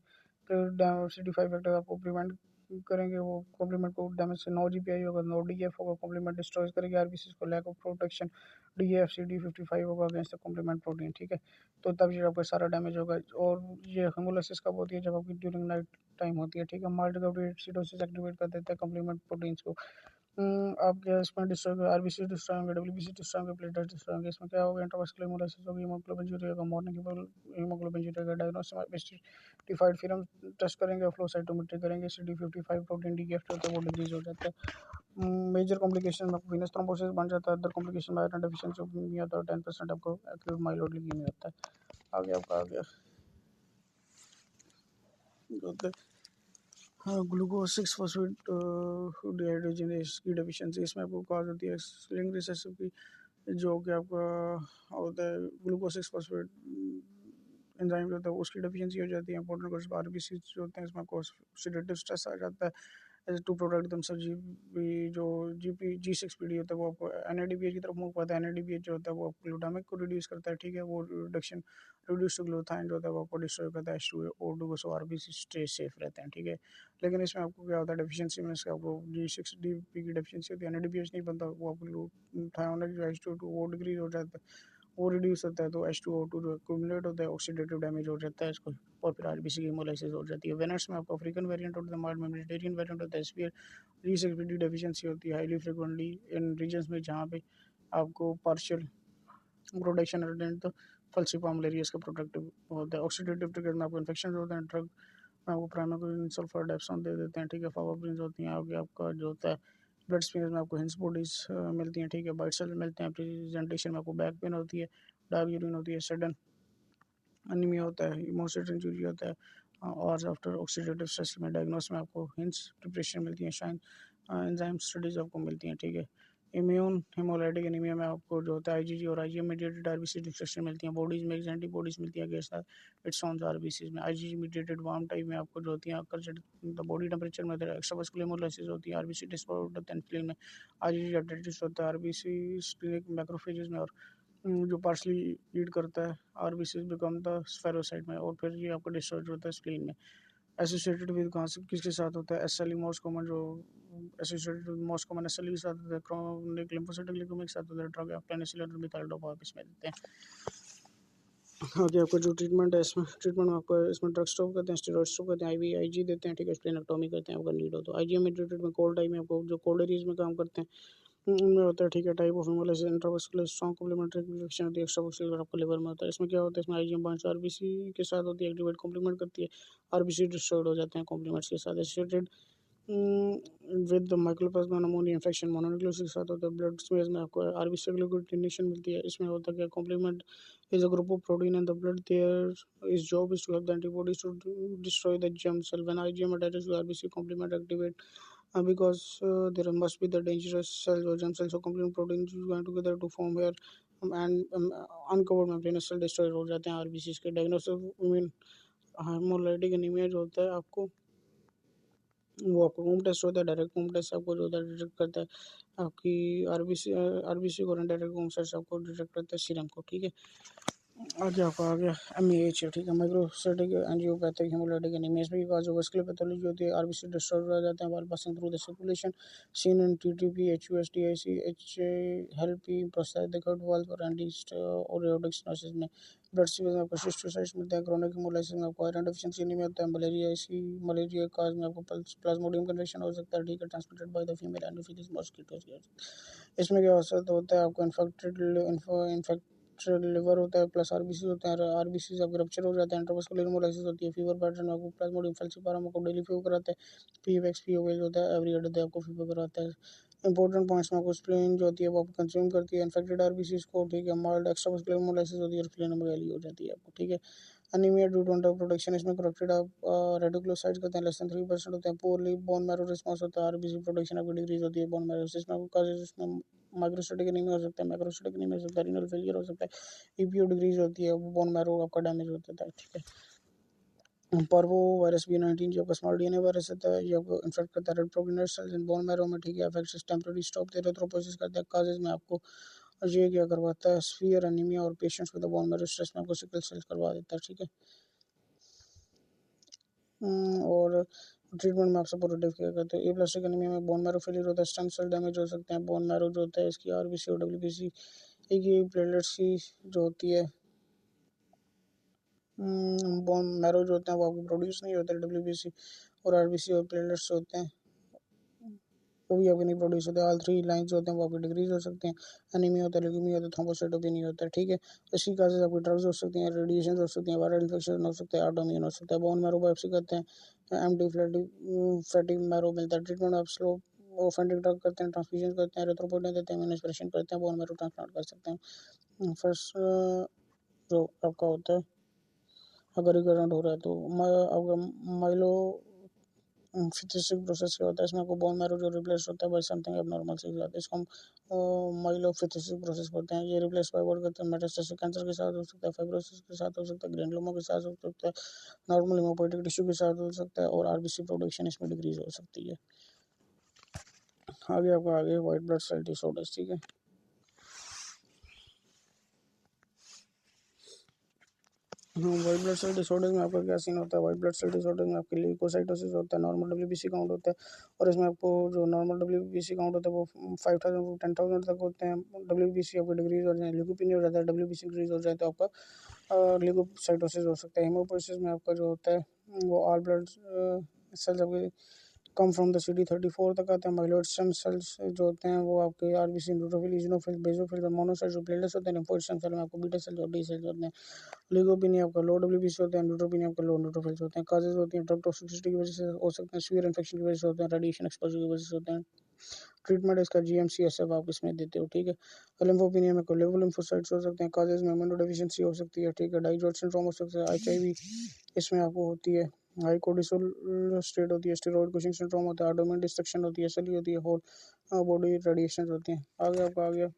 तो CD5 फैक्टर आपको प्रिवेंट करेंगे, वो कॉम्प्लीमेंट को डैमेज से। 9 GPI होगा, 9 DF होगा, कॉम्प्लीमेंट डिस्ट्रॉय करेगी आरबीसी को, लैक ऑफ प्रोटेक्शन DAFCD55 होगा अगेंस्ट द कॉम्प्लीमेंट प्रोटीन, ठीक है। तो तब ये आपका सारा डैमेज होगा। और ये हेमोलाइसिस कब होती है जब आपकी ड्यूरिंग नाइट टाइम होती है, ठीक है। माइल्ड एसिडोसिस एक्टिवेट कर देता है कॉम्प्लीमेंट प्रोटीन्स को। आपके इसमें डिस्ट्रॉय आरबीसी डिस्ट्रॉय होंगे, WBC डिस्ट्रॉय होंगे, प्लेटलेट्स डिस्ट्रॉय होंगे। इसमें क्या होगा इंट्रावेस्कुलर हेमोलाइसिस होगी, हीमोग्लोबिन यूरिया होगा, मॉर्निंग हीमोग्लोबिन यूरिया का डायग्नोसिस डिफाइड फिल्म टेस्ट करेंगे, फ्लो साइटोमेट्री करेंगे, CD55 प्रोटीन DKF होता है वो डिक्रीज हो जाता है। मेजर कॉम्प्लिकेशन में आपको वीनस थ्रोम्बोसिस बन जाता है, अदर कॉम्प्लिकेशन में आयरन डेफिशिएंसी होता है, 10% आपको एक्यूट माइलोइड ल्यूकेमिया होता है। आगे आपका आ गया हाँ ग्लूकोज 6 फॉस्फेट डिहाइड्रोजनेज की डेफिशिएंसी, इसमें आपको कॉज होती है लिंक रिसेसिव की जो कि आपका होता है ग्लूकोज 6 फॉस्फेट एंजाइम जो होता है उसकी डेफिशिएंसी हो जाती है। इंपॉर्टेंट कोर्स आरबीसी जो होते हैं इसमें आपको ऑक्सीडेटिव स्ट्रेस आ जाता है एज टू प्रोडक्ट दमसेल्फ जो G6PD होता है वो आपको NADPH की तरफ मूव करता है। NADPH जो होता है वो आपको ग्लूटामिक को रिड्यूस करता है, ठीक है, वो रिडक्शन रिड्यूस टू ग्लूटाइन जो होता है वो आपको डिस्ट्रॉय करता है H2O2 को, सो आरबीसी स्टे सेफ रहते हैं, ठीक है। लेकिन इसमें आपको क्या होता है डेफिशिएंसी में इसका आपको G6DP की डेफिशिएंसी होती है, NADPH नहीं बनता, वो आपको ग्लूटाथियोनिक जो H2O2 वो डिक्रीज हो जाता है, वो रिड्यूस होता है, तो H2O2 जो एक्यूमुलेट होता है ऑक्सीडेटिव डैमेज हो जाता है इसको, और फिर आरबीसी की हेमोलाइसिस हो जाती है। वेनर्स में आपको अफ्रीकन वेरिएंट होता है, माइल्ड में मेडिटेरियन वेरिएंट होता है, स्पीयर G6PD डेफिशिएंसी होती है हाईली फ्रिक्वेंटली इन रीजन्स में जहाँ पे आपको पार्शियल प्रोटेक्शन एडेंट फल्सीफॉर्म मलेरिया का प्रोटेक्टिव होता है। ऑक्सीडेटिव ट्रिगर में आपको इन्फेक्शन होता है, ड्रग में आपको प्राइमरी सल्फर डेप्सोन दे देते हैं, ठीक है। फावाप्रिन्स होती हैं आगे आपका जो होता है ब्लड स्पीयर्स में आपको हिंस बॉडीज मिलती हैं, ठीक है। बाइट सेल मिलते हैं, प्रेजेंटेशन में आपको बैक पेन होती है, डार्क यूरिन होती है, सडन अनीमिया होता है, इमोशनल इंजरी होता है, और आफ्टर ऑक्सीडेटिव स्ट्रेस में डायग्नोस में आपको हिंस प्रिपरेशन मिलती है, शाइन एंजाइम स्टडीज आपको मिलती हैं, ठीक है। इम्यून हेमोलाइटिक एनीमिया में आपको जो होता है आईजीजी और आईजीएम मीडिएटेड आरबीसी डिस्ट्रक्शन मिलती हैं, बॉडीज में एंटीबॉडीज मिलती है अगेंस्ट इट्स ऑन आरबीसी में। आईजीजी मीडिएटेड वार्म टाइप में आपको जो होती है द बॉडी टेम्परेचर में एक्स्ट्रावास्कुलर हेमोलाइसिस होती है, आरबीसी डिसऑर्डर टेंफ्लिन में आईजीजी अपडेटेड होता है, आरबीसी क्लिनिक मैक्रोफेजेस में, और जो पार्सली लीड करता है आरबीसी बिकम द स्फेरोसाइट में, और फिर ये आपका डिस्ट्रॉय होता है स्प्लीन में। एसोसिएटेड विद कहाँ से किसके साथ होता है, एसएलई मोस्ट कॉमन जो associated with most common SLE के साथ होता है, क्रोनिक लिम्फोसाइटिक ल्यूकेमिया के साथ होता है, ड्रग पेनिसिलिन और मिथाइलडोपाप इसमें देते हैं। आगे आपका जो ट्रीटमेंट है इसमें ट्रीटमेंट में आपको इसमें ड्रग स्टॉप करते हैं, स्टेरॉइड स्टॉप करते हैं, आईजी देते हैं, ठीक है, स्प्लेनेक्टोमी करते हैं अगर नीड हो तो। आईजीएम में ट्रीटमेंट में कोल्ड टाइम में आपको जो कोल्ड एरियाज में काम करते हैं उनमें होता है, ठीक है। Type of haemolysis intravascular strong complementary infection होती है, एक्स्ट्रावास्कुलर आपको लिवर में होता है। इसमें क्या होता है, इसमें आईजीएम बाइंड्स आरबीसी के साथ होती है, एक्टिवेट कॉम्प्लीमेंट करती है, आरबीसी डिस्ट्रॉयड हो जाते हैं कॉम्प्लीमेंट्स के साथ। Associated with mycoplasma pneumonia infection mononucleosis के साथ होता है। ब्लड स्मेयर्स में आपको आरबीसी ग्लूकोटिनेशन मिलती है, इसमें होता है कि complement is a group of protein in the blood. Their its job is to help the antibodies to destroy the germ cell. When IgM attaches to RBC, complement activate because there must be the dangerous cells or germ cells. So complement proteins join together to form here and uncovered membranous cell destroyer हो जाते हैं RBC के। Diagnosis mean haemolytic anaemia जो होता है आपको वो आपको होम टेस्ट होता है, डायरेक्ट होम टेस्ट आपको जो होता है डिटेक्ट करता है आपकी आरबीसी को, डायरेक्ट होम टेस्ट आपको डिटेक्ट करता है सीरम को, ठीक है। आगे आपका आ गया एमईएच, ठीक है, माइक्रोसाइटिक एंजियोपैथिक हेमोलाइटिक एनीमिया। इसमें कार्डियोवास्कुलर पैथोलॉजी होती है, आरबीसी डिस्टर्ब हो जाते हैं while passing through the circulation, seen in TTP, HUS DIC, HELLP prosthetic heart valve और एंटी ओरियोटिक स्टेनोसिस में। ब्लड सीरीज में आपको सिस्टोसाइट्स मिलते हैं, क्रोनिक हेमोलाइसिस में आपको आयरन डेफिशिएंसी एनीमिया होता है, मलेरिया काज में आपको प्लाज्मोडियम कन्वेक्शन हो सकता है, ठीक है, transmitted by the female Anopheles mosquitoes. इसमें क्या होता है आपको इन्फेक्ट लिवर होता है प्लस आरबीसी होते हैं, आरबीसी आपके रप्चर हो जाते हैं, इंट्रावास्कुलर हेमोलाइसिस होती है, फीवर पैटर्न आपको प्लाज्मोडियम फैल्सिपारम आपको डेली फीवर कराता है, पीएफएक्स पीओएल होता है एवरी अदर डे आपको फीवर कराता है। इंपॉर्टेंट पॉइंट्स में आपको स्प्लेन जो होती है वो आपको कंज्यूम करती है इन्फेक्टेड आरबीसी को, ठीक है। माइल्ड एक्स्ट्रावास्कुलर हेमोलाइसिस होती है और फ्लेनोमेगाली हो जाती है आपको, ठीक है। Anaemia due to under protection, इसमें करेक्टेड आप रेडिकुलोसाइट्स करते हैं, लेस देन 3% होते हैं। पोरली बोन मैरो रिस्पांस होता है, आरबीसी प्रोटेक्शन आपकी डिक्रीज होती है, बोन मैरो सिस्टम आपको काजेस इसमें माइक्रोस्टेटिक एनीमिया हो सकता है, मैक्रोस्टेटिक एनीमिया हो सकता है, रीनल फेलियर हो सकता है, ईपीओ डिक्रीज होती है, बोन मैरो आपका डैमेज होता है, ठीक है। पार्वो वायरस B19 जो आपका स्मॉल डीएनए वायरस होता है, ये आपको इन्फेक्ट करता है red progranular cells in bone marrow में, ठीक है। अफेक्ट्स टेम्परेरी स्टॉप एरिथ्रोपोइसिस करता है काजेस में आपको, ये क्या करवाता है स्फीयर एनीमिया, और patients with bone marrow stress में आपको सिकल सेल करवा देता है, ठीक है। और ट्रीटमेंट में आप सपोर्टिव क्या करते हैं। ए प्लास्टिक एनीमिया में बोन मैरो फेलियर होता है, स्टेम सेल डैमेज हो सकते हैं, बोन मैरो जो होता है इसकी आरबीसी और डब्ल्यूबीसी एक ही प्लेटलेट्स की जो होती है बोन मैरो जो होता है वो आपको प्रोड्यूस नहीं होता है, डब्ल्यूबीसी और आरबीसी और प्लेटलेट्स होते हैं वो भी आपके नहीं प्रोड्यूस होते हैं। ऑल थ्री लाइन्स होते हैं वो आपके डिक्रीज हो सकते हैं, एनीमिया होता है, ल्यूकेमिया होता है, थ्रोम्बोसाइटोपेनिया होता है, ठीक है। इसकी काजेज आपकी ड्रग्स हो सकती हैं, रेडिएशन हो सकती हैं, वायरल इन्फेक्शन हो सकता है, ऑटोइम्यून हो सकता है। बोन मैरो बायोप्सी करते हैं, एम्प्टी फैटी मैरो मिलता है। ट्रीटमेंट आप स्लो ऑफेंडिंग ड्रग करते हैं, ट्रांसफ्यूजन करते हैं, एरिथ्रोपोइटिन देते हैं, इम्यूनोसप्रेशन करते हैं, बोन मैरो ट्रांसप्लांट कर सकते हैं। फर्स्ट जो आपका होता है अगर रिकरेंट हो रहा है तो आपका माइलो फिजिक प्रोसेस क्या होता है, इसमें आपको बोन मैरो जो रिप्लेस होता है बाय समथिंग एबनॉर्मल से जाता है, इसको हम माइलोफिथेसिस प्रोसेस होते हैं, ये रिप्लेस बाय वर्ड करते हैं। मेटास्टेसिस कैंसर के साथ हो सकता है, फाइब्रोसिस के साथ हो सकता है, ग्रैनुलोमा के साथ हो सकता है, नॉर्मल हेमोपोइटिक टिश्यू के साथ हो सकता है, और आरबीसी प्रोडक्शन इसमें डिक्रीज हो सकती है। आगे वाइट ब्लड सेल डिसऑर्डर्स, ठीक है। वाइट ब्लड सेल डिसऑर्डर में आपका क्या सीन होता है? वाइट ब्लड सेल डिसऑर्डर में आपके ल्यूकोसाइटोसिस होता है, नॉर्मल डब्ल्यूबीसी काउंट होता है, और इसमें आपको जो नॉर्मल डब्ल्यूबीसी काउंट होता है वो 5000 10,000 तक होते हैं। डब्ल्यूबीसी आपको डिक्रीज हो जाए, ल्यूकोपिनिया हो जाता है, डब्ल्यूबीसी इंक्रीज हो जाए तो आपका ल्यूकोसाइटोसिस हो सकता है। हेमोपोइसिस में आपका जो होता है वो ऑल ब्लड सेल्स आपके कम फ्रॉम द CD34 तक आते हैं। माइलॉइड स्टेम सेल्स जो होते हैं वो आपके आरबीसी, न्यूट्रोफिल, इजनोफिल, बेसोफिल और मोनोसाइट्स जो प्लेटलेट्स होते हैं। लिम्फोइड स्टेम सेल में आपको बीटा सेल्स और डी सेल्स होते हैं। ल्यूकोपिनिया आपका लो डब्ल्यूबीसी होते हैं, न्यूट्रोपिनिया आपका लो न्यूट्रोफिल्स होते हैं। काजेज होती हैं ड्रग टॉक्सिसिटी की वजह से हो सकते हैं, सीवियर इन्फेक्शन की वजह से होते हैं, रेडिएशन एक्सपोजर की वजह से होते हैं। ट्रीटमेंट इसका GM-CSF आप इसमें देते हो, ठीक है। लिम्फोपिनिया में कोलेबो लिम्फोसाइट्स हो सकते हैं। काजेज में इम्यूनो डेफिशिएंसी हो सकती है, ठीक है। डाइजॉट सिंड्रोम हो सकता है। HIV इसमें आपको होती है। हाई कोर्टिसोल स्टेट होती है, स्टेरॉइड कुशिंग सिंड्रोम होता है, एब्डोमेन डिस्ट्रक्शन होती है, SLE होती है, होल बॉडी रेडिएशन होती हैं। आ गया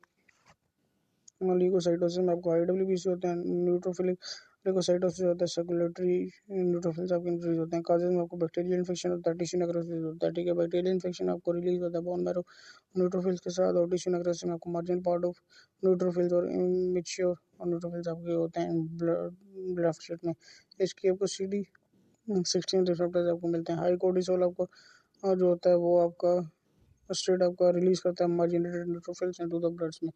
ल्यूकोसाइटोसिस में आपको IWBC होते हैं। न्यूट्रोफिलिक ल्यूकोसाइटोसिस होता है, सर्कुलेटरी न्यूट्रोफिल्स आपके इंक्रीज होते हैं। काजेज में आपको बैक्टीरियल इन्फेक्शन होता है, टिश्यू नेक्रोसिस होता है, ठीक है। बैक्टीरियल इन्फेक्शन आपको रिलीज होता है बोन मैरो न्यूट्रोफिल्स के साथ, और टिश्यू नेक्रोसिस में आपको मार्जिनल पार्ट ऑफ न्यूट्रोफिल्स और इमेच्योर और न्यूट्रोफिल्स आपके होते हैं ब्लड स्टेट में। इसकी आपको CD16 रिसेप्टर्स आपको मिलते हैं। हाई कोर्टिसोल आपको जो होता है वो आपका स्टेट आपका रिलीज करता है मार्जिनेटेड न्यूट्रोफिल्स इनटू द ब्लड्स में।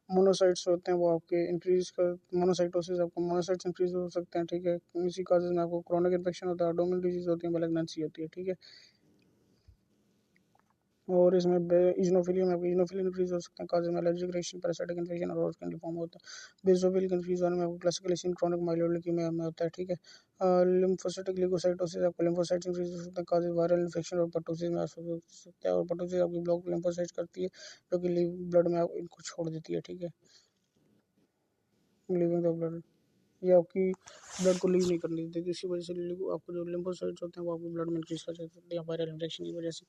मोनोसाइट्स होते हैं वो आपके इंक्रीज कर मोनोसाइटोसिस आपको मोनोसाइट्स इंक्रीज हो सकते हैं, ठीक है। इसी काजेज में आपको क्रोनिक इन्फेक्शन होता है, एब्डोमिनल डिजीज होती है, मैलिग्नेंसी होती है, ठीक है। और इसमें इजनोफिलिया में आपको इजनोफिल इंक्रीज हो सकते हैं। काजेज में एलर्जिक रिएक्शन, पैरासाइटिक इन्फेक्शन और ऑर्गन डिफॉर्म होता है। बेसोफिल इंक्रीज होने में आपको classical seen chronic myeloid leukaemia में होता है, ठीक है। लिम्फोसाइटिक ल्यूकोसाइटोसिस आपको लिम्फोसाइट्स इंक्रीज हो सकते हैं। काजेज वायरल इन्फेक्शन और पटोसिस में हो सकता है, और पटोसिस आपकी ब्लॉक लिम्फोसाइट्स करती है जो कि ब्लड में इनको छोड़ देती है, ठीक है। लिविंग द ब्लड, ये आपकी ब्लड को लीव नहीं करने देती, इसी वजह से आपको जो लिम्फोसाइट्स होते हैं वो आपके ब्लड में इंक्रीज कर जाते हैं वायरल इन्फेक्शन की वजह से।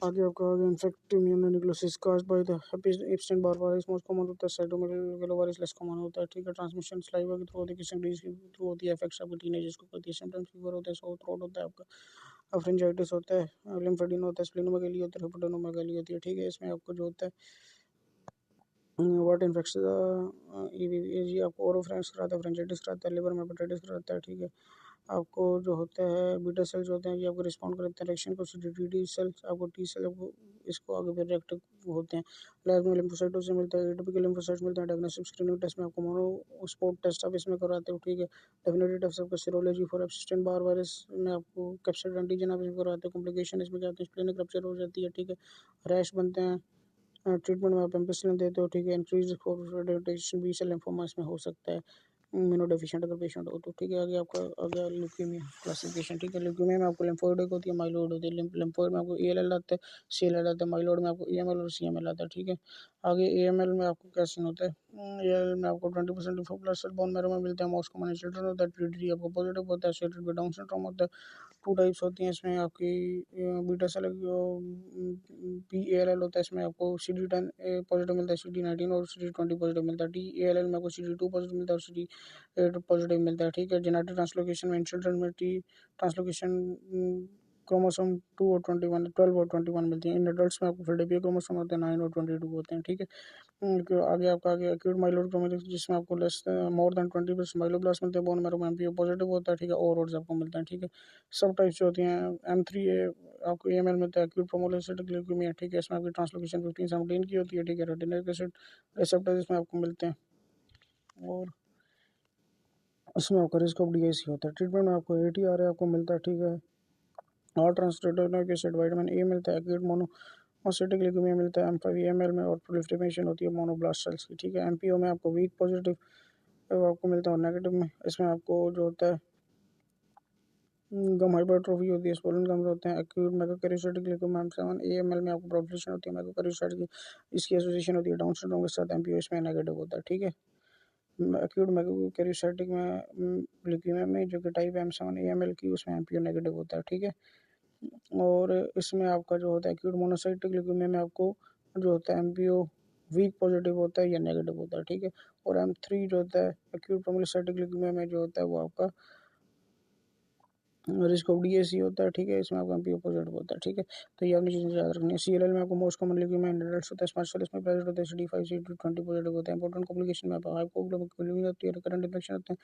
आगे infective mononucleosis caused by the Epstein Barr virus most common होता है। साइटोमेगालोवायरस लेस कॉमन होता है, ठीक है। ट्रांसमिशन सलाइवा के थ्रू होती है, किसी डिजीज के थ्रू होती है। इफेक्ट्स आपके टीनेजर्स को करती है। सिम्टम्स फीवर होता है, सोर थ्रोट होता है, आपका फ्रिंजाइटिस होता है, लिम्फेडिन होता है, स्प्लेनोमेगाली होता है, हिपेटोमेगाली होती है, ठीक है। इसमें आपको जो होता है व्हाट इन्फेक्ट्स जी आपको ओरोफ्रेंस कराता है, फ्रेंचाइटिस कराता है, लिवर में हेपेटाइटिस कराता है, ठीक है। आपको जो होता है बीटा सेल्स होते हैं ये आपको रिस्पॉन्ड करते हैं रिएक्शन को। CD सेल्स आपको T सेल आपको इसको आगे फिर रिएक्ट होते हैं। लैब में लिम्फोसाइटों से मिलता है, एटीपी के लिम्फोसाइट्स मिलते हैं। डायग्नोस्टिक स्क्रीनिंग टेस्ट में आपको मोनो स्पॉट टेस्ट आप इसमें कराते हो, ठीक है। डेफिनेटली टेस्ट आपका सीरोलॉजी फॉर एब्सिस्टेंट बार वायरस में आपको कैप्सिड एंटीजन आप इसमें करवाते हो। कॉम्प्लिकेशन इसमें क्या होती है? स्प्लेनिक रप्चर हो जाती है, ठीक है। रैश बनते हैं। ट्रीटमेंट में आप एम्पिसिलिन देते हो, ठीक है। Increase for B cell lymphoma इसमें हो सकता है इम्यूनो डेफिशिएंट अगर पेशेंट हो तो, ठीक है। आगे आपका आ गया ल्यूकेमिया क्लासिफिकेशन, ठीक है। ल्यूकेमिया में आपको लिम्फोइड होती है, माइलोइड होती है। लिम्फोइड में आपको ALL आता है, CLL आता है। माइलोइड में आपको AML और CML आता है, ठीक है। आगे AML में आपको क्या सीन होता है? ALL में आपको 20% ब्लड सेल बोन मैरो में मिलते हैं। मोस्ट कॉमन चिल्ड्रन होता है, TDD आपको पॉजिटिव होता है, एसोसिएटेड विद डाउन सिंड्रोम होता है। टू टाइप्स होती हैं इसमें आपकी बीटा सेल PALL होता है, इसमें आपको CD10 पॉजिटिव मिलता है, CD19 और CD20 पॉजिटिव मिलता है। TALL में आपको CD2 पॉजिटिव मिलता है और CD8 पॉजिटिव मिलता है, ठीक है। जेनेटिक ट्रांसलोकेशन में इन चिल्ड्रन में T ट्रांसलोकेशन क्रोमोसोम 2 और 21 12 और 21 मिलती हैं। इन एडल्ट्स में आपको फिर डीपीए क्रोमोसोम होते हैं, 9 और 22 होते हैं, ठीक है। आगे एक्यूट माइलोइड क्रोमोसिस जिसमें आपको लेस मोर देन 20% माइलोब्लास्ट मिलते हैं। बोन मैरो में MPO पॉजिटिव होता है, ठीक है। और आपको मिलता है, ठीक है। सब टाइप्स जो होती हैं M3A आपको AML मिलता है, एक्यूट प्रोमोलिसिटिक ल्यूकेमिया, ठीक है। इसमें आपकी ट्रांसलोकेशन 15-17 की होती है, ठीक है। रेटिनिक एसिड रिसेप्टर इसमें आपको मिलते हैं, और इसमें आपका रिस्क ऑफ DIC होता है। ट्रीटमेंट में आपको ATRA आपको मिलता है, ठीक है। और ट्रांसरेटिक एसिड विटामिन A मिलता है। एक्यूट मोनोसिटिक ल्यूकेमिया मिलता है M5 AML में, और प्रोलिफरेशन होती है मोनोब्लास्ट सेल्स की, ठीक है। MPO में आपको वीक पॉजिटिव आपको मिलता है, और नेगेटिव में इसमें आपको जो होता है गम हाइपरट्रोफी होती है, स्पोलन गम्स होते हैं। एक्यूट मेगाकैरियोसाइटिक ल्यूकेमिया M7 AML में आपको प्रोलिफरेशन होती है मेगाकैरियोसाइट की, इसकी एसोसिएशन होती है डाउन सिंड्रोम के साथ। MPO इसमें नेगेटिव होता है, ठीक है। एक्यूट मेगाकैरियोसाइटिक में ल्यूकेमिया में जो कि टाइप M7 AML की, उसमें MPO नेगेटिव होता है, ठीक है। और इसमें आपका जो होता है एक्यूट मोनोसाइटिक ल्यूकेमिया में आपको जो होता है MPO वीक पॉजिटिव होता है या नेगेटिव होता है, ठीक है। और M3 जो होता है एक्यूट प्रोमोलिसाइटिक ल्यूकेमिया में जो होता है वो आपका रिस्क ऑफ DAC होता है, ठीक है। इसमें आपका MP अपोजिट होता है, ठीक है। तो ये आपने चीज़ें याद रखनी है। CLL में आपको most common leukaemia in adults होता है, स्मॉल सेल इसमें प्रेजेंट होता है, CD5 CD20 पॉजिटिव होता है। इंपॉर्टेंट कॉम्प्लिकेशन में आपका हाइपोग्लोबिन होती है, रिकरेंट इन्फेक्शन होते हैं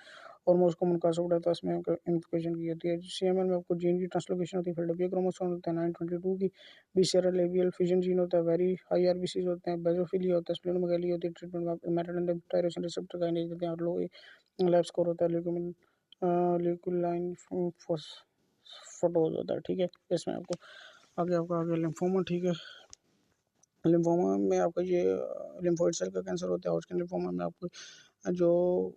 और most common cause of death इसमें इन्फेक्शन की होती है। CML में आपको जीन की ट्रांसलोकेशन होती है, फिर डब्ल्यू क्रोमोसोम होता है 922 की, BCRL ABL फ्यूजन जीन होता है, वेरी हाई RBCs होते हैं, बेजोफिलिया होता है, स्प्लेनोमेगाली होती है। ट्रीटमेंट में मेटाडन टायरोसिन रिसेप्टर काइनेज देते हैं और लो लैब स्कोर होता है, ल्यूकोमिन ल्यूकोलाइन फोटोज होता है, ठीक है। इसमें आपको आगे लिम्फोमा, ठीक है। लिम्फोमा में आपका ये लिम्फोइड सेल का कैंसर होता है। हॉटकिन लिम्फोमा में आपको जो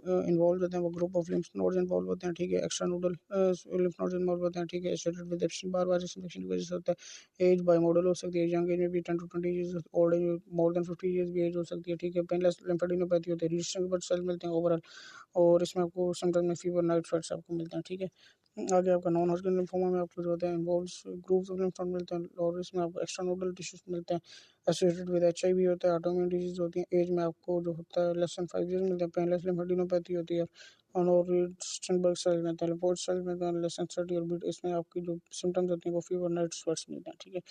इन्वॉल्व होते हैं वो group of lymph nodes involve होते हैं, ठीक है। Extra nodal lymph nodes involve होते हैं, ठीक है। Associated with Epstein Barr virus infection की वजह से होता है। एज बाई मॉडल हो सकती है, यंग एज में भी 10 to 20 ईयर्स, ओल्ड एज में मोर देन 50 ईयर्स भी एज हो सकती है, ठीक है। पेनलेस लिम्फेडिनोपैथी होती है, रेजिस्टेंट ब्लड सेल मिलते हैं ओवरऑल, और इसमें आपको सिम्टम्स में फीवर, नाइट स्वेट्स आपको मिलते हैं, ठीक है। आगे आपका नॉन हॉटकिन लिम्फोमा में आपको जो होता है involves groups of lymph node मिलते हैं और इसमें आपको एक्स्ट्रा नोडल टिश्यूज मिलते हैं। एसोसिएटेड विद HIV होता है, ऑटोइम्यून डिजीज होती है। एज में आपको जो होता है लेस देन 5 ईयर्स मिलते हैं। पेनलेस लिम्फेडिनोपैथी होती है और स्टनबर्ग सेल में होता है, लिम्फोइड सेल में होता है लेस देन 30 और बीट। इसमें आपकी जो सिम्टम्स होती हैं वो फीवर, नाइट स्वेट्स मिलते हैं, ठीक है।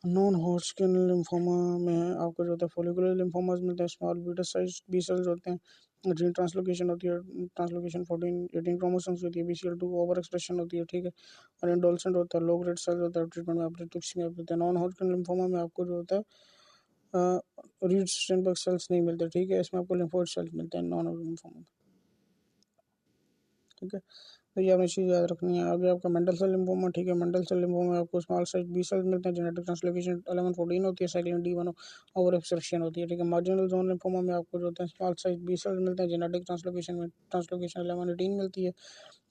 नॉन हॉटकिन लिम्फोमा में आपको जो होता है फॉलिकुलर लिम्फोमास मिलते हैं, small beta size B cells होते हैं, जीन ट्रांसलोकेशन होती है, ट्रांसलोकेशन 14 18 क्रोमोसोम्स होती है, BCL2 ओवर एक्सप्रेशन होती है, ठीक है। और इंडोलसेंट होता है, लो ग्रेड सेल्स होता है, ट्रीटमेंट में आपको होता है। नॉन हॉटकिन लिम्फोमा में आपको जो होता है रीड स्टेनबर्ग सेल्स नहीं मिलते, ठीक है। इसमें आपको लिम्फोइड सेल्स मिलते हैं नॉन हॉटकिन लिम्फोमा में, ठीक है। तो ये आपने चीज़ याद रखनी है। आगे आपका मेंटल सेल लिम्फोमा, ठीक है। मेंटल सेल लिम्फोमा में आपको स्मॉल साइज बी सेल्स मिलते हैं, जेनेटिक ट्रांसलोकेशन 11 14 होती है, साइक्लिन D1 ओवर एक्सप्रेशन होती है, ठीक है। मार्जिनल जोन लिम्फोमा में आपको जो होता है स्मॉल साइज बी सेल्स मिलते हैं, जेनेटिक ट्रांसलोकेशन में ट्रांसलोकेशन 11 18 मिलती है।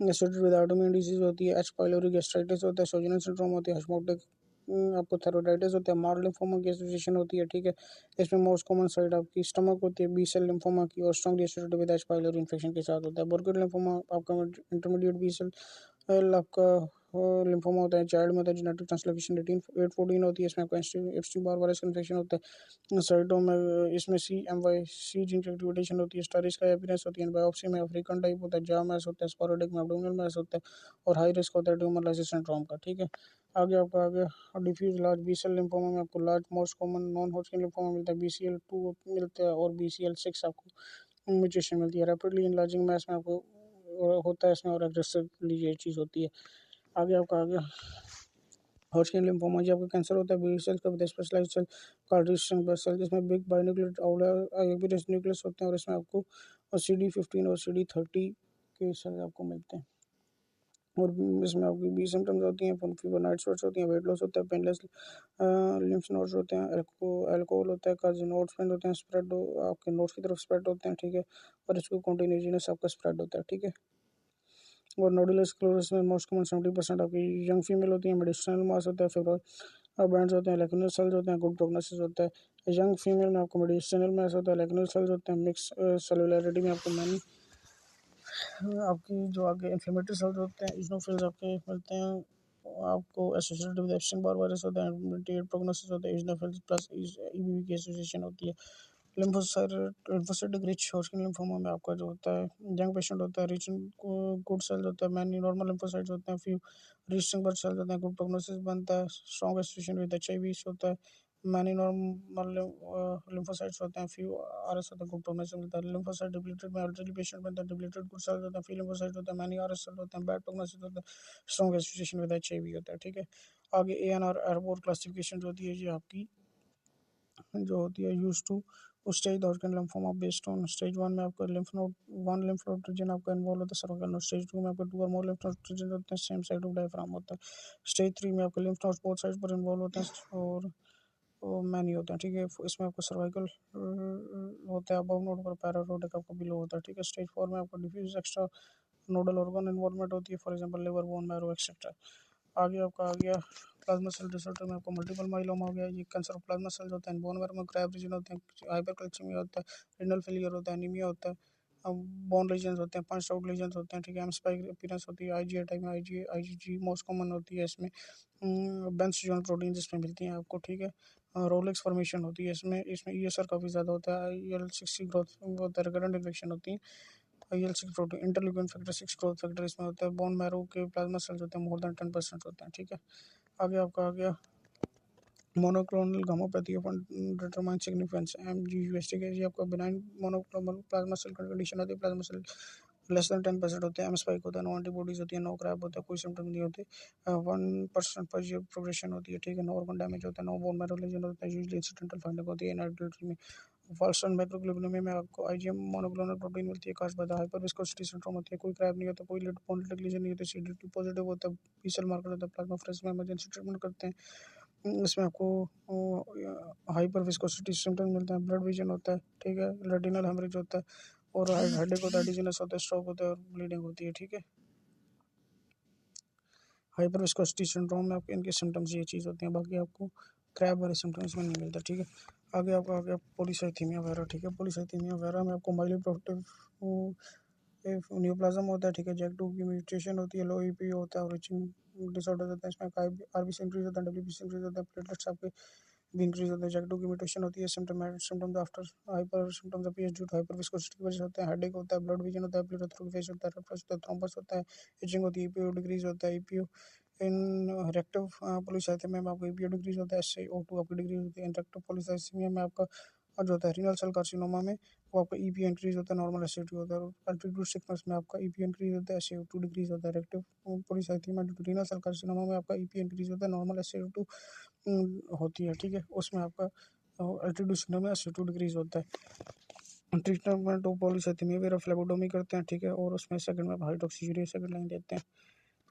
एसोसिएटेड विद ऑटोइम्यून डिजीज होती है, H पाइलोरी गैस्ट्राइटिस होता है, सोजनल सिंड्रोम होती है, हशमोटिक आपको थायराइडाइटिस होता है, मार लिम्फोमा की एसोसिएशन होती है, ठीक है। इसमें मोस्ट कॉमन साइड आपकी स्टमक होती है, बी सेल लिम्फोमा की, और strongly associated with H pylori infection के साथ होता है। बर्गर लिम्फोमा आपका इंटरमीडिएट बी सेल आपका लिम्फोमा होता है, चाइल्ड में होता है, जेनेटिक ट्रांसलोकेशन 8 14 होती है। इसमें आपका एप्स्टाइन बार वायरस इन्फेक्शन होता है। साइटो में इसमें CMYC जीन की एक्टिवेशन होती है, स्टारिस का अपीयरेंस होती है। बायोप्सी में अफ्रीकन टाइप होता है, जा मैस होता है, स्पोरेडिक में एब्डोमिनल मैस होता है, और हाई रिस्क होता है ट्यूमर लाइसिस सिंड्रोम का, ठीक है। आगे diffuse large B cell lymphoma में आपको large most common non Hodgkin lymphoma मिलता है, BCL2 मिलता है, और BCL6 आपको म्यूटेशन मिलती है। रैपिडली इनलार्जिंग मैस में आपको होता है इसमें, और एग्रेसिवली ये चीज़ होती है। आगे हॉटकिन लिम्फोमा जी आपका कैंसर होता है, बी सेल का with specialized cell called resting blood cell, जिसमें बिग बाइन्यूक्लियेटेड आउटर न्यूक्लियस होते हैं, और इसमें आपको CD15 और CD30 के सेल आपको मिलते हैं। और इसमें आपकी बी सिम्टम्स होती हैं, फीवर, नाइट स्वेट्स होती हैं, वेट लॉस होता है, पेनलेस लिम्फ नोड्स होते हैं, अल्कोहल होता है, काज नोड्स पेन होते हैं, स्प्रेड आपके नोड्स की तरफ स्प्रेड होते हैं, ठीक है। और इसको कॉन्टिन्यूस आपका स्प्रेड होता है, ठीक है। और नोडुलर स्क्लेरोसिस में मोस्ट कॉमन 70% आपकी यंग फीमेल होती है, मेडिसिनल मास होता है, फेब्रोइड बैंड्स होते हैं, लेक्यूनल सेल्स होते हैं, गुड प्रोग्नोसिस होता है। यंग फीमेल में आपको मेडिसिनल मास होता है, लेक्यूनल सेल्स होते हैं, मिक्स सेलुलरिटी में आपको मैनी आपकी जो आगे इन्फ्लेमेटरी सेल्स होते हैं, इजनोफिल्स आपके मिलते हैं। आपको associated with Epstein Barr virus होता है, इंटरमीडिएट प्रोग्नोसिस होता है, इजनोफिल्स प्लस EBV की एसोसिएशन होती है। लिम्फोसाइटिक रिच हॉटकिन लिम्फोमा में आपका जो होता है यंग पेशेंट होता है, रिच गुड सेल्स होता है, मैनी नॉर्मल लिम्फोसाइट्स होते हैं, फ्यू रिचिंग ब्लड सेल्स होते हैं, गुड प्रोग्नोसिस बनता है, स्ट्रॉन्ग एसोसिएशन विद HIV होता है, मैनी नॉर्मल लिम्फोसाइट्स होते हैं, फ्यू RS होता है, गुड प्रोग्नोसिस मिलता है। लिम्फोसाइट डिप्लीटेड में एल्डरली पेशेंट बनता है, डिप्लीटेड गुड सेल्स होते हैं, फ्यू लिम्फोसाइट होता है, मैनी RS सेल होते हैं, बैड प्रोग्नोसिस होता है, स्ट्रॉन्ग एसोसिएशन विद HIV होता है, ठीक है। आगे ANR एयरबोर्न क्लासिफिकेशन जो होती है ये आपकी जो होती है use to stage Hodgkin lymphoma based on stage 1 में आपका लिम्फ नोड रीजन आपका इन्वॉल्व होता है सर्वाइकल नोड, स्टेज 2 में आपका 2 और मोर लिम्फ नोड रीजन होते हैं सेम साइड ऑफ डायफ्राम होता है, स्टेज 3 में आपके लिम्फ नोड्स बोथ साइड पर इन्वॉल्व होते हैं और मैनी होते हैं, ठीक है। इसमें आपका सर्वाइकल होता है अबव नोड पर, पैरारोडिक आपका बिलो होता है, ठीक है। स्टेज 4 में आपका diffuse extra nodal organ involvement होती है, for example liver, bone marrow etcetera. आगे आपका आ गया प्लाज्मा सेल डिसऑर्डर में आपको मल्टीपल माइलोमा हो गया, ये कैंसर ऑफ प्लाज्मा सेल्स होते हैं, बोन मैरो में क्रैब रीजन होते हैं, हाइपरकैल्सीमिया होता है, रिनल फेलियर होता है, एनीमिया होता है, बोन लीजन्स होते हैं, पंच आउट लीजन्स होते हैं, ठीक है। एम स्पाइक अपीयरेंस होती है, IgA टाइप में IgG मोस्ट कॉमन होती है इसमें, बेंस जॉइंट प्रोटीन जिसमें मिलती हैं आपको, ठीक है। रोलेक्स फॉर्मेशन होती है इसमें इसमें ईएसआर काफ़ी ज़्यादा होता है, IL-6 ग्रोथ होता है, रिकरेंट इन्फेक्शन होती है, IL-6 protein, interleukin factor 6 growth factor इसमें होता है, बोन मैरो के प्लाज्मा सेल्स होते हैं मोर देन 10% होते हैं, ठीक है। आगे आपका आ गया monoclonal gammopathy of determine significance MGUS, ठीक है। ये आपका benign monoclonal plasma cell condition होती है, प्लाज्मा सेल लेस देन 10% होते हैं, एम स्पाइक होता है, नो एंटीबॉडीज होती है, नो क्रैप होता है, कोई सिम्टम नहीं होते, 1% पर ये प्रोग्रेशन होती है, ठीक है। नो ऑर्गन डैमेज होता है, नो बोन मैरो लीजन होता है, यूजुअली इंसिडेंटल फाइंडिंग होती है इन एडल्ट में। फॉल्स्टन माइक्रोग्लोबिनोमी में आपको आईजीएम मोनोक्लोनल प्रोटीन मिलती है, खास बात हाइपर विस्कोसिटी सिंड्रोम होती है, कोई क्रैप नहीं होता, कोई लिटिक लीजन नहीं होती, सीडीटी पॉजिटिव होता है, पीसेल मार्कर होता है, प्लाज्मा फ्रेश में इमरजेंसी ट्रीटमेंट करते हैं। इसमें आपको हाइपर विस्कोसिटी सिम्टम्स मिलते हैं, ब्लड विजन होता है, ठीक है, रेटिनल हेमरेज होता है, और हेडेक होता है, डिजीनेस होता है, स्ट्रोक होता है, और ब्लीडिंग होती है, ठीक है। हाइपर विस्कोसिटी सिंड्रोम में आपके इनके सिम्टम्स ये चीज़ होती हैं, बाकी आपको क्रैब वाले सिम्टम्स में नहीं मिलता, ठीक है। आगे आपका आ गया पॉलीसाइथीमिया वेरा, ठीक है। पॉलीसाइथीमिया वेरा में आपको माइलोप्रोक्टिव न्यूप्लाज्म होता है, ठीक है। जैक2 की म्यूटेशन होती है, लो ईपी होता है, और इचिंग डिसऑर्डर होता है, इसमें आरबीसी इंक्रीज होता है, डब्ल्यूबीसी इंक्रीज होता है, प्लेटलेट्स आपके भी इंक्रीज होता है। जैक2 की म्यूटेशन होती है, symptoms after hyper symptoms appears due to hyper viscosity की वजह से होता है, हेडेक होता है, ब्लड विजन होता है, प्लेथोथेरोफेस होता है, रेफ्लक्स होता है, थ्रोम्बस होता है, इचिंग होती है, ईपीओ डिक्रीज होता है, ईपीओ इन रेक्टिव पॉलीसाइथेमिया में आपको ईपीओ डिक्रीज होता है, SaO2 आपकी डिक्रीज होती है। इन रेक्टिव पॉलीसाइथेमिया में आपका और जो होता है रीनल सेल कार्सिनोमा में वो आपका ईपीओ इंक्रीज होता है, नॉर्मल SaO2 होता है, और अल्टीट्यूड सिकनेस में आपका ईपीओ इंक्रीज होता है, SaO2 डिक्रीज होता है। Reactive polycythaemia due to renal cell carcinoma में आपका ईपीओ इंक्रीज होता है, नॉर्मल SaO2 होती है, ठीक है। उसमें आपका अल्टीट्यूड सिकनेस में SaO2 डिक्रीज होता है। Treatment of polycythaemia vera phlebotomy करते हैं, ठीक है, और उसमें सेकंड में हाइड्रोक्सीयूरिया सेकंड लाइन देते हैं।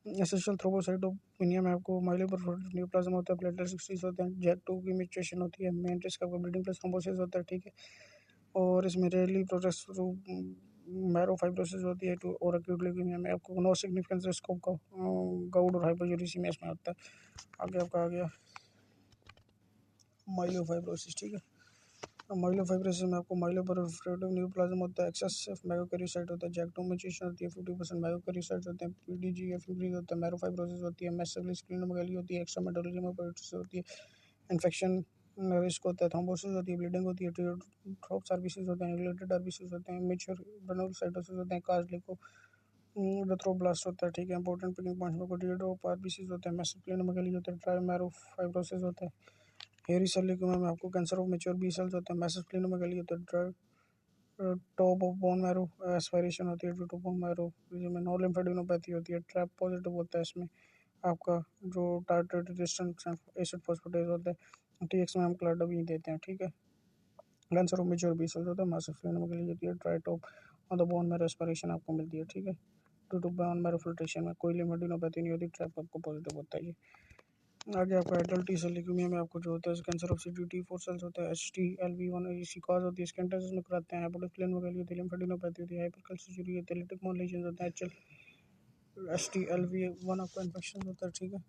एसेंशियल थ्रोम्बोसाइटोपेनिया में आपको माइलोप्रोटीन न्यूप्लाज्म होता है, प्लेटलेट्स इंक्रीज होते हैं, जैक2 की म्यूटेशन होती है, मेन रिस्क आपका ब्लीडिंग प्लस थ्रोम्बोसिस होता है, ठीक है। और इसमें rarely progress through marrow fibrosis होती है, टू और एक्यूट ल्यूकेमिया में आपको no significance risk of gout और हाइपोयूरिसीमिया इसमें होता है। आगे आपका आ गया माइलोफाइब्रोसिस, ठीक है। माइलोफाइब्रोसिस में आपको माइलोप्रोटीन न्यूप्लाज्म होता है, एक्सेसिव मैगोकैरियोसाइट होता है, जैक2 म्यूटेशन होती है, 50% मैगोकैरियोसाइट्स होते हैं, पीडीजीएफ इंक्रीज होता है, मैरोफाइब्रोसिस होती है, मैसिवली स्प्लीनोमेगाली होती है, एक्स्ट्रामेडुलरी हेमाटाइटिस होती है, इन्फेक्शन रिस्क होता है, थ्रोम्बोसिस होती है, ब्लीडिंग होती है, ट्रोप्स आरबीसीज होते हैं, न्यूक्लिएटेड आरबीसीज होते हैं, मेच्योर ग्रेनुलोसाइटोसिस होते हैं, काज लिको एरिथ्रोब्लास्ट होता है, ठीक है। इंपॉर्टेंट पिकिंग पॉइंट्स में टीयरड्रॉप आरबीसीज होते हैं, मैसिव स्प्लीनोमेगाली होता है, ट्राई मैरोफाइब्रोसिस होता है, हेयरी सेल लिकोमा में आपको cancer of mature B cells होते हैं, मैसिव स्प्लीनोमेगाली होता है, tap of bone marrow aspiration होती है, ड्यू टू बोन मैरो जिसमें नो लिम्फेडिनोपैथी होती है, ट्रैप पॉजिटिव होता है, इसमें आपका जो टार्ट्रेट रेजिस्टेंट एसिड फॉस्फेटेज होता है, टीएक्स में हम क्लाडोबिन देते हैं, ठीक है। Cancer of mature B cells होता है, मैसिव स्प्लीनोमेगाली होती है, dry tap on the bone marrow aspiration आपको मिलती है, ठीक है। Due to bone marrow filtration में कोई लिम्फेडिनोपैथी नहीं होती, ट्रैप आपको पॉजिटिव होता है ये। आगे आपका एडल्ट टी सेल ल्यूकेमिया में आपको जो होता है कैंसर ऑफ CD4 सेल्स होता है, HTLV1 इसी कॉज होती है, स्किन टेस्ट में कराते हैं, हेपेटोस्प्लेन वगैरह होती है, लिम्फेडिनोपैथी होती है, हाइपरकैल्सियूरिया होती है, लिटिक मोन लीजन होता है, HTLV1 आपका इन्फेक्शन होता है, ठीक है।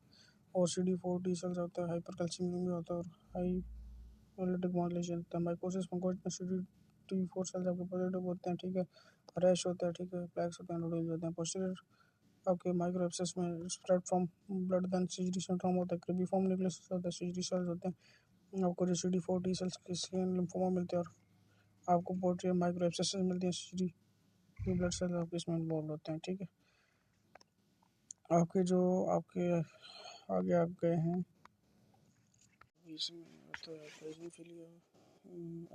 और CD4 टी सेल्स होता है, हाइपरकैल्सियमिया होता है, और हाई लिटिक मोन लीजन होता है, माइकोसिस फंगोइड में CD4 सेल्स आपके पॉजिटिव होते हैं, ठीक है। रैश होता है, ठीक है, प्लैक्स होते हैं, नोडल्स होते हैं, पोस्टीरियर आपके माइक्रो एब्सेस में spread from blood then Sezary syndrome होता है, क्रिबिफॉर्म न्यूक्लियस होता है, सीजरी सेल्स होते हैं, आपको जो CD4 टी सेल्स के स्किन लिम्फोमा मिलते हैं, और आपको पोर्ट्री माइक्रो एब्सेस मिलती है, सीजरी ब्लड सेल आपके इसमें इन्वॉल्व होते हैं, ठीक है। आपके जो आपके आगे आप गए हैं इसमें होता है प्लाज्मोफिलिया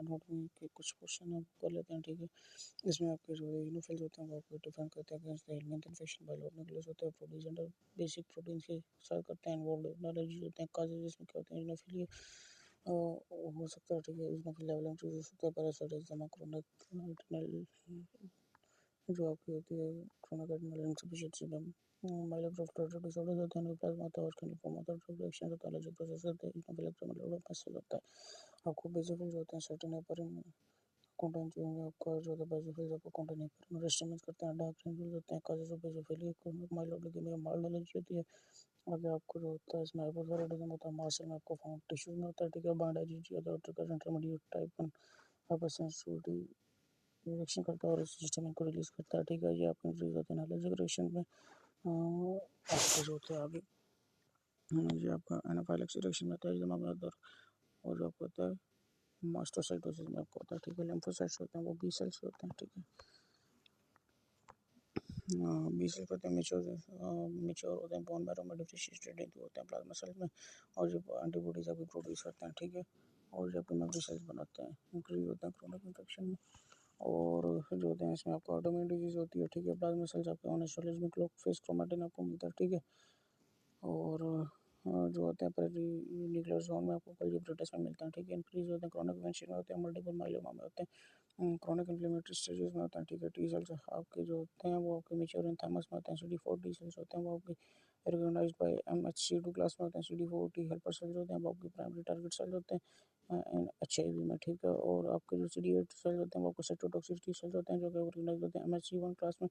एनाटॉमी के कुछ क्वेश्चन आप कर लेते हैं, ठीक है। इसमें आपके जो यूनोफिल्स होते हैं वो आपको डिफेंड करते हैं against the helminth infection by Lord nucleus होता है, प्रोड्यूस अंडर बेसिक प्रोटीन के साथ करते हैं, इन्वॉल्व एनालॉजीज होते हैं, काजेज इसमें क्या होते हैं, यूनोफिलिया हो सकता है, ठीक है। यूनोफिल लेवल इंक्रीज होता है, पैरासाइटिज्म क्रोनिक जो आपकी होती है क्रोनिक एडरेनल इनसफिशिएंसी में माइलोप्रोफ्टोरेटिव डिसऑर्डर होते हैं, प्लाज्मा होता है, और लिम्फोमा होता है, ड्रग रिएक्शन होता है, एलर्जिक प्रोसेस होता है, यूनोफिल एक्सट्रामेडुलर होता है, आपको बेसोफिल्स होते हैं, सर्टेन हेपारिन कंटेंट जो है आपका जो होता है बेसोफिल्स आपको कंटेंट हेपारिन रेस्टिमेंट करते हैं, डार्क रिंकल्स होते हैं, causes of basophilia chronic myeloidemia mild allergy होती है। आगे आपको जो होता है इसमें हाइपोथायराइडिज्म होता है, मार्शल में आपको फाउंड टिश्यूज में होता है, ठीक है। बाइंड एजीजी होता है, trigger intermediate type 1 hyper sensitivity reaction करता है, और सिस्टम को रिलीज करता है, ठीक है। ये आपके इंक्रीज होते हैं एलर्जिक रिएक्शन में आपको जो होता है आगे ये आपका एनाफाइलैक्सिस रिएक्शन में होता है, दिमाग में दर्द और जो आपको होता है मास्टोसाइटोसिस में आपको होता है, ठीक है। लिम्फोसाइट्स होते हैं वो बी सेल्स होते हैं, ठीक है। बी सेल होते हैं मेच्योर होते हैं, बोन मैरो में डिफरेंशिएटेड होते हैं प्लाज्मा सेल में, और जो एंटीबॉडीज अभी प्रोड्यूस करते हैं, ठीक है। और जो आपके मेमोरी सेल्स बनाते हैं, इंक्रीज होते हैं क्रोनिक इन्फेक्शन में। और जो होते हैं इसमें आपको ऑटोइम्यून डिजीज होती है, ठीक है। प्लाज्मा सेल्स आपके ऑनस्टोलेज में क्लोक फेस क्रोमेटिन आपको मिलता है, ठीक है। और जो होते हैं पर न्यूक्लियर जोन में आपको कॉल्जियोप्रोटेस में मिलते हैं, ठीक है। इंक्रीज होते हैं क्रोनिक वेंशन में होते हैं, मल्टीपल माइलोमा में होते हैं, क्रोनिक इन्फ्लेमेटरी स्टेजेस में होते हैं, ठीक है। टी सेल्स आपके जो होते हैं वो आपके मेच्योर थैमस में होते हैं। CD4 टी सेल्स होते हैं वो आपके रिकॉग्नाइज्ड बाय MHC2 क्लास में होते हैं। CD4 टी हेल्पर सेल्स होते हैं वो आपके प्राइमरी टारगेट सेल्स होते हैं HIV में, ठीक है। और आपके जो CD8 सेल्स होते हैं वो आपको साइटोटॉक्सिक टी सेल्स होते हैं जो कि रिकॉग्नाइज होते हैं MHC1 क्लास में।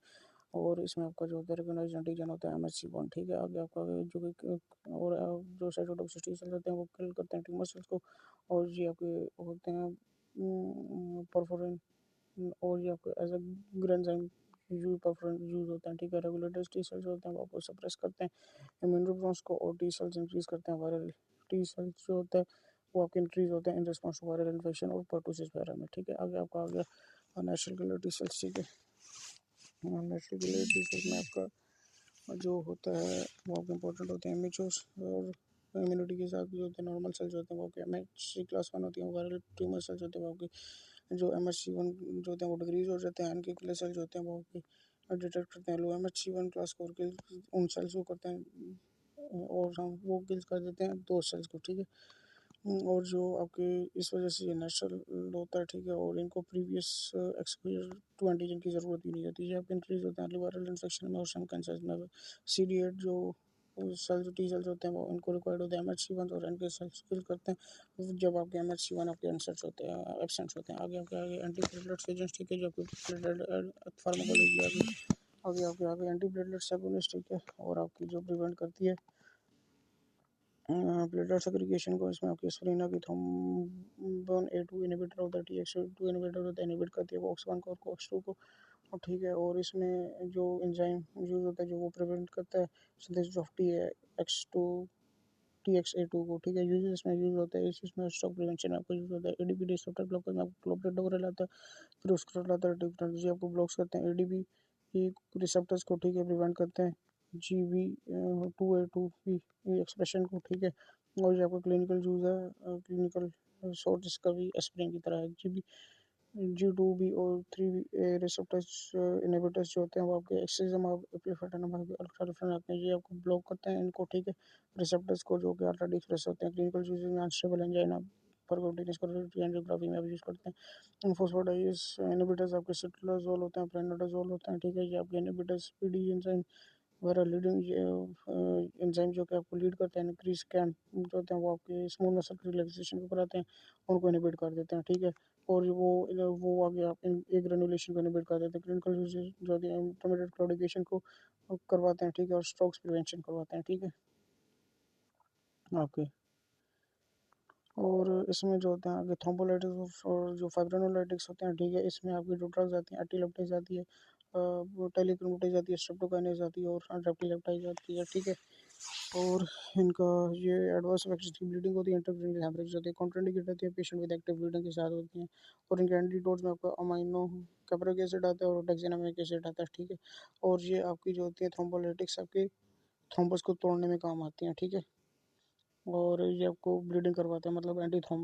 और इसमें आपका जो होता है रिकॉग्नाइज्ड एंटीजन होता है MHC1, ठीक है। आगे आपका जो और जो साइटोटॉक्सिसिटी सेल्स होते हैं वो किल करते हैं ट्यूमर सेल्स को। और ये आपके होते हैं परफोरिन, और ये आपके as a granzyme use perforin use होते हैं, ठीक है। रेगुलेटर्स टी सेल्स होते हैं वो आपको सप्रेस करते हैं इम्यून रिस्पॉन्स को, और टी सेल्स इंक्रीज करते हैं वायरल टी सेल्स जो होता है वो आपके इंक्रीज होते हैं in response to viral infection और पर्टूसिस वगैरह में, ठीक है। आगे आपका आ गया नेचुरल किलर टी सेल्स, ठीक है। नेचुरल किलर टी सेल्स में आपका जो होता है वो आपके इंपॉर्टेंट होते हैं इमेजोस, और इम्यूनिटी के साथ जो होते हैं नॉर्मल सेल्स होते हैं वो आपके MHC क्लास 1 होती है। वायरल ट्यूमर सेल्स होते हैं वो आपके जो MHC1 जो होते हैं वो डिक्रीज हो जाते हैं। एनके किलर सेल्स होते हैं वो आपके डिटेक्ट करते हैं लो MHC1 क्लास को, और उन सेल्स को करते हैं, और हम वो किल्स कर देते हैं दो सेल्स को, ठीक है। और जो आपके इस वजह से ये नेचुरल होता है, ठीक है। और इनको प्रीवियस एक्सपोजर टू एंटीजन की ज़रूरत ही नहीं होती है। आप इंक्रीज होते हैं वायरल इन्फेक्शन में और सम कैंसर में। CD8 जो सेल्स टी सेल्स होते हैं वो इनको रिक्वायर्ड होते हैं MHC1 और एनके सेल्स किल करते हैं जब आपके MHC1 आपके एब्सेंट होते हैं आगे आपके आगे एंटी प्लेटलेट्स एजेंट्स, ठीक है। जो आपके प्लेटलेट फार्माकोलॉजी आगे एंटी प्लेटलेट्स एगोनिस्ट, ठीक है। और आपकी जो प्रिवेंट करती है प्लेटलेट सेग्रीगेशन को। इसमें आपकी स्प्रिना की थ्रोम्बोन A2 इनहिबिटर होता है, TXA2 इनहिबिटर होता है, इनहिबिट करती है COX-1 को और COX-2 को, और ठीक है। और इसमें जो एंजाइम यूज होता है जो वो प्रिवेंट करता है सिंथेसिस ऑफ TXA2 को, ठीक है। यूज इसमें यूज होता है इसमें स्ट्रोक प्रिवेंशन में आपको यूज होता है। ADP डिसऑर्डर ब्लॉकर में आपको क्लोप्रिडोग्रेल लाता है, फिर उसके लाता है टेक्नोलॉजी आपको ब्लॉक्स करते हैं ADP रिसेप्टर्स को, ठीक है। प्रिवेंट करते हैं GB2A2 एक्सप्रेशन को, ठीक है। और जो आपका क्लिनिकल यूज है क्लिनिकल सोर्स इसका भी एस्पिरिन की तरह है। G2B और 3A रिसेप्टर्स इनहिबिटर्स जो होते हैं वो आपके एक्सिज्म और एप्लीफेटाइनम अल्ट्रा आते हैं, ये आपको ब्लॉक करते हैं इनको, ठीक है। रिसेप्टर्स को जो कि ऑलरेडी एक्सप्रेस होते हैं क्लिनिकल यूज में अनस्टेबल एंजाइना पर कंटिन्यूस एंजियोग्राफी में आप यूज करते हैं। फॉस्फोडाइज इनहिबिटर्स आपके सिट्राजोल होते हैं, प्रेनाडाजोल होते हैं, ठीक है। ये आपके इनहिबिटर्स पीडी एंजाइम वगैरह लीडिंग एंजाइम जो कि आपको लीड करते हैं इंक्रीज कैम जो होते हैं वो आपके स्मूथ मसल रिलैक्सेशन को कराते हैं, उनको इनहिबिट कर देते हैं, ठीक है। और वो आगे आप एक ग्रेनुलेशन को इनहिबिट कर देते हैं। क्लिनिकल यूजेज जो होती है इंटरमीडिएट क्लाउडिकेशन को करवाते हैं, ठीक है। और स्ट्रोक्स प्रिवेंशन करवाते हैं, ठीक है। ओके। और इसमें जो होते हैं आगे थ्रोम्बोलाइटिस और जो फाइब्रिनोलाइटिक्स होते हैं, ठीक है। इसमें आपकी जो ड्रग्स आती हैं एटिलेप्टाइज आती है, टेलीक्रोमेटाइज आती है, स्ट्रेप्टोकाइनेज आती है और रेप्टिलेप्टाइज आती है, ठीक है। और इनका ये एडवर्स इफेक्ट्स की ब्लीडिंग होती है, इंटरक्रेनियल हेमरेज होती है, कॉन्ट्राइंडिकेट रहती है पेशेंट विद एक्टिव ब्लीडिंग के साथ होती हैं। और इनके एंटीडोट्स में आपका अमाइनो कैप्रिक एसिड आता है और डेक्सामेथासोन एसिड आता है, ठीक है। और ये आपकी जो होती है थ्रोम्बोलाइटिक्स आपके थ्रोम्बस को तोड़ने में काम आती हैं, ठीक है। और ये आपको ब्लीडिंग करवाते हैं, मतलब एंटी थ्रोम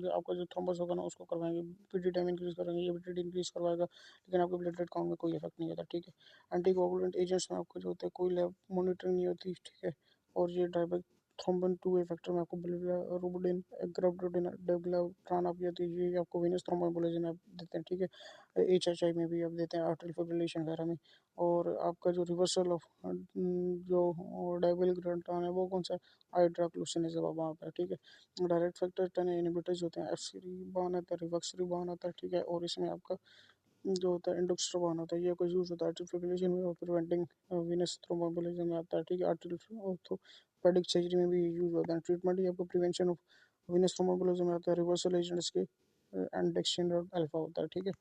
जो आपका जो थ्रोम्बस होगा ना उसको करवाएंगे, पीटी टाइम इंक्रीज करेंगे, ये पीटी इंक्रीज करवाएगा, लेकिन आपके प्लेटलेट काउंट में कोई इफेक्ट नहीं होता, ठीक है। एंटी कोगुलेंट एजेंट्स में आपको जो होता है कोई लैब मॉनिटरिंग नहीं होती, ठीक है। और ये ड्राइबैक थ्रोम्बन 2 फैक्टर में आपको बिलिरुबिन ग्राफ्टोडिन डेग्लाट्रान आप ये आपको वेनस थ्रोम्बोएम्बोलिज्म में आप देते हैं, ठीक है। HHI में भी आप देते हैं आर्टरी फिब्रिलेशन वगैरह में। और आपका जो रिवर्सल ऑफ जो डायबिल है वो कौन सा हाइड्रोक्लोसिनेज वहाँ पे, ठीक है। डायरेक्ट फैक्टर 10 इनहिबिटर्स होते हैं, एफसीरिबान आता है, रिवक्सरिबान आता है, ठीक है। और इसमें आपका जो होता है इंडोक्स्ट्राबान होता है, ये कोई यूज होता है आर्टिफिशियल फिब्रिलेशन में और प्रिवेंटिंग वीनस थ्रोम्बोएम्बोलिज्म में आता है, ठीक है। आर्टिफिशियल ऑर्थोपेडिक सर्जरी में भी यूज होता है। ट्रीटमेंट ये आपको प्रिवेंशन ऑफ वीनस थ्रोम्बोएम्बोलिज्म में आता है। रिवर्सल एजेंट्स के एंडेक्सिन और अल्फा होता है, ठीक है।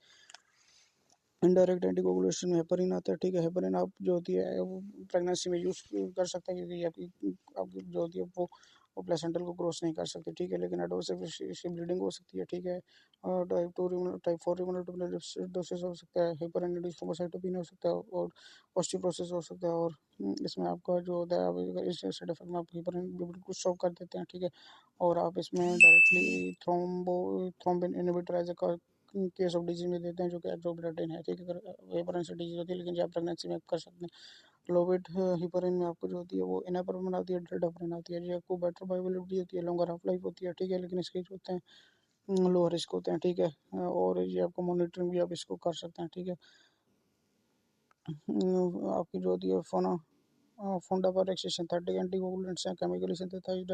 इनडायरेक्ट एंटीकोगुलेशन में हेपरिन आता है, ठीक है। हेपरिन आप जो होती है वो प्रेगनेंसी में यूज़ कर सकते हैं क्योंकि ये आपकी आपकी जो होती है वो वो प्लेसेंटल को क्रॉस नहीं कर सकते, ठीक है। लेकिन एडवर्स इसकी ब्लीडिंग हो सकती है, ठीक है। और टाइप 4 रीनल ट्यूबरकुलोसिस हो सकता है, हाइपरएनेमिक थ्रोम्बोसाइटोपेनिया हो सकता है, और ऑस्टियोपोरोसिस हो सकता है। और इसमें आपका जो होता है, आप अगर इस साइड इफेक्ट में आप हाइपरएनेमिक को स्टॉप कर देते हैं, ठीक है। और आप इसमें directly thrombin inhibitor as a case of disease में देते हैं, जो कि एट्रोपिनेटाइन है, ठीक है। अगर हेपेराइन से डिजीज होती है, लेकिन जब प्रेगनेंसी में आप कर सकते हैं। लो वेट हिपरिन में आपको जो होती है वो इनहेपरिन आती है, ड्रेडाप्रिन आती है जी। आपको बेटर बायोअवेलेबिलिटी होती है, लॉन्गर हाफ लाइफ होती है, ठीक है। लेकिन इसके जो होते हैं लो रिस्क होते हैं, ठीक है। और ये आपको मॉनिटरिंग भी आप इसको कर सकते हैं, ठीक है। आपकी जो होती है फंडा पर एक सिंथेटिक एंटीकोगुलेंट्स हैं, केमिकली सिंथेसाइज्ड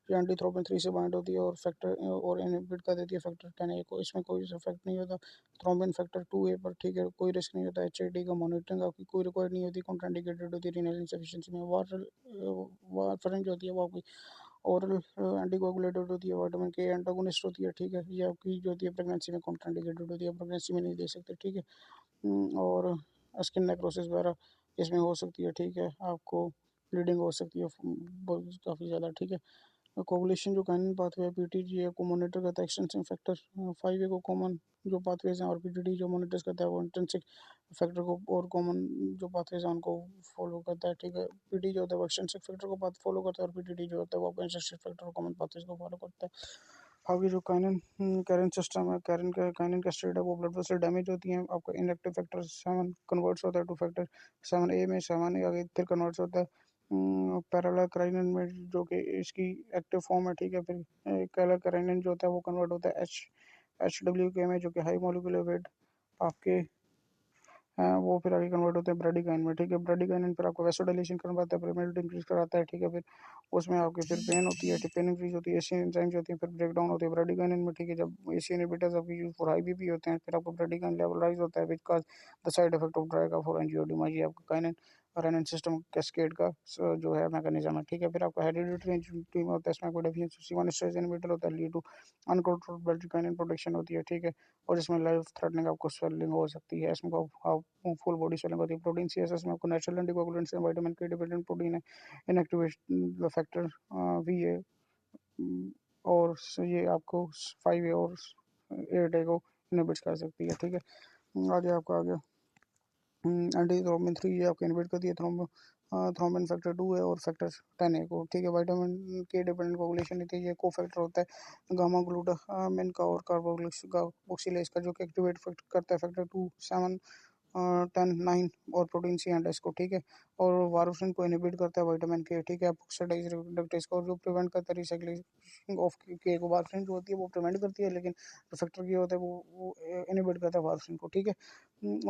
एंटीथ्रोपिन 3 से बाइंड होती है और फैक्टर और इनहिबिट कर देती है फैक्टर 10A को। इसमें कोई इफेक्ट नहीं होता थ्रोम्बिन फैक्टर 2A पर, ठीक है। कोई रिस्क नहीं होता। HID का मॉनिटरिंग आपकी कोई रिक्वायर्ड नहीं होती। कॉन्ट्राइंडिकेटेड होती है रीनल इंसफिशिएंसी में। वारफरिन जो होती है वो आपकी ओरल एंटीकोगुलेटेड होती है, विटामिन के एंटागोनिस्ट होती है, ठीक है। ये आपकी जो होती है प्रेगनेंसी में कॉन्ट्राइंडिकेटेड होती है, प्रेगनेंसी में नहीं दे सकते, ठीक है। और स्किन नेक्रोसिस वगैरह इसमें हो सकती है, ठीक है। आपको ब्लीडिंग हो सकती है काफ़ी ज़्यादा, ठीक है। कोगुलेशन जो काइनिन पाथवे है, PTGA को मॉनिटर करता है, एक्सटेंसिव फैक्टर 5A को कॉमन जो पाथवेज हैं, और PTD जो मॉनिटर्स करता है वो इंट्रिंसिक फैक्टर को, और कॉमन जो पाथवेज हैं उनको फॉलो करता है, ठीक है। PD जो होता है वो एक्सटेंसिव फैक्टर को पाथ फॉलो करता है, और PTD जो होता है वो इंट्रिंसिक फैक्टर और कॉमन पाथवेज को फॉलो करता है। आगे जो काइनिन कैरिन सिस्टम है, काइनिन का स्टेट है वो ब्लड वेसल डैमेज होती है। आपका इनएक्टिव फैक्टर 7 कन्वर्ट्स होता है टू फैक्टर 7A में, 7A आगे फिर कन्वर्ट्स होता है पैरालाक्राइनिन में, जो कि इसकी एक्टिव फॉर्म है, ठीक है। फिर कैलाक्राइनिन जो होता है वो कन्वर्ट होता है HWK में, जो कि हाई मोलिकुलर वेट आपके वो फिर आगे कन्वर्ट होते हैं ब्रेडिकाइन में, ठीक है। ब्रेडिकाइन फिर आपको वैसोडाइलेशन करवाता है, प्रेमेल्ट इंक्रीज कराता है, ठीक है। फिर उसमें आपकी फिर पेन होती है, पेन इंक्रीज होती है, एशियन एंजाइम्स होती है, फिर ब्रेक डाउन होती है ब्रेडिकाइन में, ठीक है। जब एशियन इनहिबिटर्स आपकी यूज फॉर हाई बीपी होते हैं, फिर आपको ब्रेडिकाइन लेवल राइज होता है, which cause the side effect of drug for angioedema. ये आपका काइनिन रेनिन सिस्टम कैस्केड का जो है मैकेनिज्म है, ठीक है। फिर आपका हेरिडिटरी एंजियोडेमा होता है, इसमें कोई डेफिशिएंसी C1 स्ट्रेस इनहिबिटर होता है, lead to uncontrolled bradykinin production होती है, ठीक है। और इसमें लाइफ थ्रेटनिंग आपको स्वेलिंग हो सकती है, इसमें फुल बॉडी स्वेलिंग होती है। प्रोटीन CSS में आपको नेचुरल एंटीकोगुलेंट्स है, विटामिन के डिपेंडेंट प्रोटीन है, इनएक्टिवेशन फैक्टर VA, और ये आपको 5A और 8A को इनहिबिट कर सकती है, ठीक है। आगे आपका आ गया एंटी थ्रोम्बिन 3, ये आपको इनहिबिट करती है थ्रोम्बिन फैक्टर 2 है और फैक्टर 10A को, ठीक है। विटामिन के डिपेंडेंट कोगुलेशन होती है, ये को फैक्टर होता है गामा ग्लूटामिन का और कार्बोक्सिलेज का, जो कि एक्टिवेट करता है फैक्टर 2, 7, 10, 9 और प्रोटीन C एंड S को, ठीक है। और वार्फरिन को इनहिबिट करता है विटामिन के, ठीक है। ऑक्सीडाइज रिडक्टेज को, और जो प्रिवेंट करता है रिसाइक्लिंग ऑफ के को। वार्फरिन जो होती है वो प्रिवेंट करती है, लेकिन जो फैक्टर की होता है वो इनहिबिट करता है वार्फरिन को, ठीक है।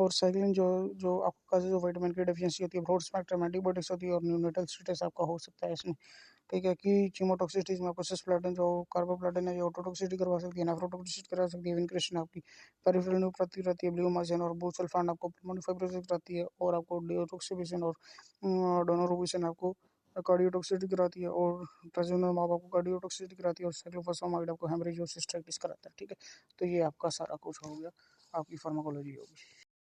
और साइक्लिन जो जो आपका जो विटामिन की डेफिशिएंसी होती है, ब्रॉड स्पेक्ट्रम एंटीबायोटिक्स होती है, और न्यूनेटल स्टेटस आपका हो सकता है इसमें, ठीक है। कि कीमोटॉक्सिसिटीज में आपको सिस्प्लेटिन जो कार्बोप्लाटिन है, ये ऑटोटॉक्सिसिटी करवा सकती है, नेफ्रोटॉक्सिसिटी करा सकती है, विनक्रेशन आपकी पेरिफेरल न्यूरोपैथी रहती है, ब्लूमार्जिन और बुसल्फान आपको पल्मोनरी फाइब्रोसिस रहती है, और आपको डिओटॉक्सिफिकेशन और डोनोरोबिसन आपको कार्डियोटॉक्सिसिटी कराती है, और ट्राइजोनिमाब आपको कार्डियोटॉक्सिसिटी कराती है, और साइक्लोफॉस्फामाइड आपको हेमरेज और सिस्टाइटिस कराता है, ठीक है। तो ये आपका सारा कुछ हो गया, आपकी फार्माकोलॉजी होगी।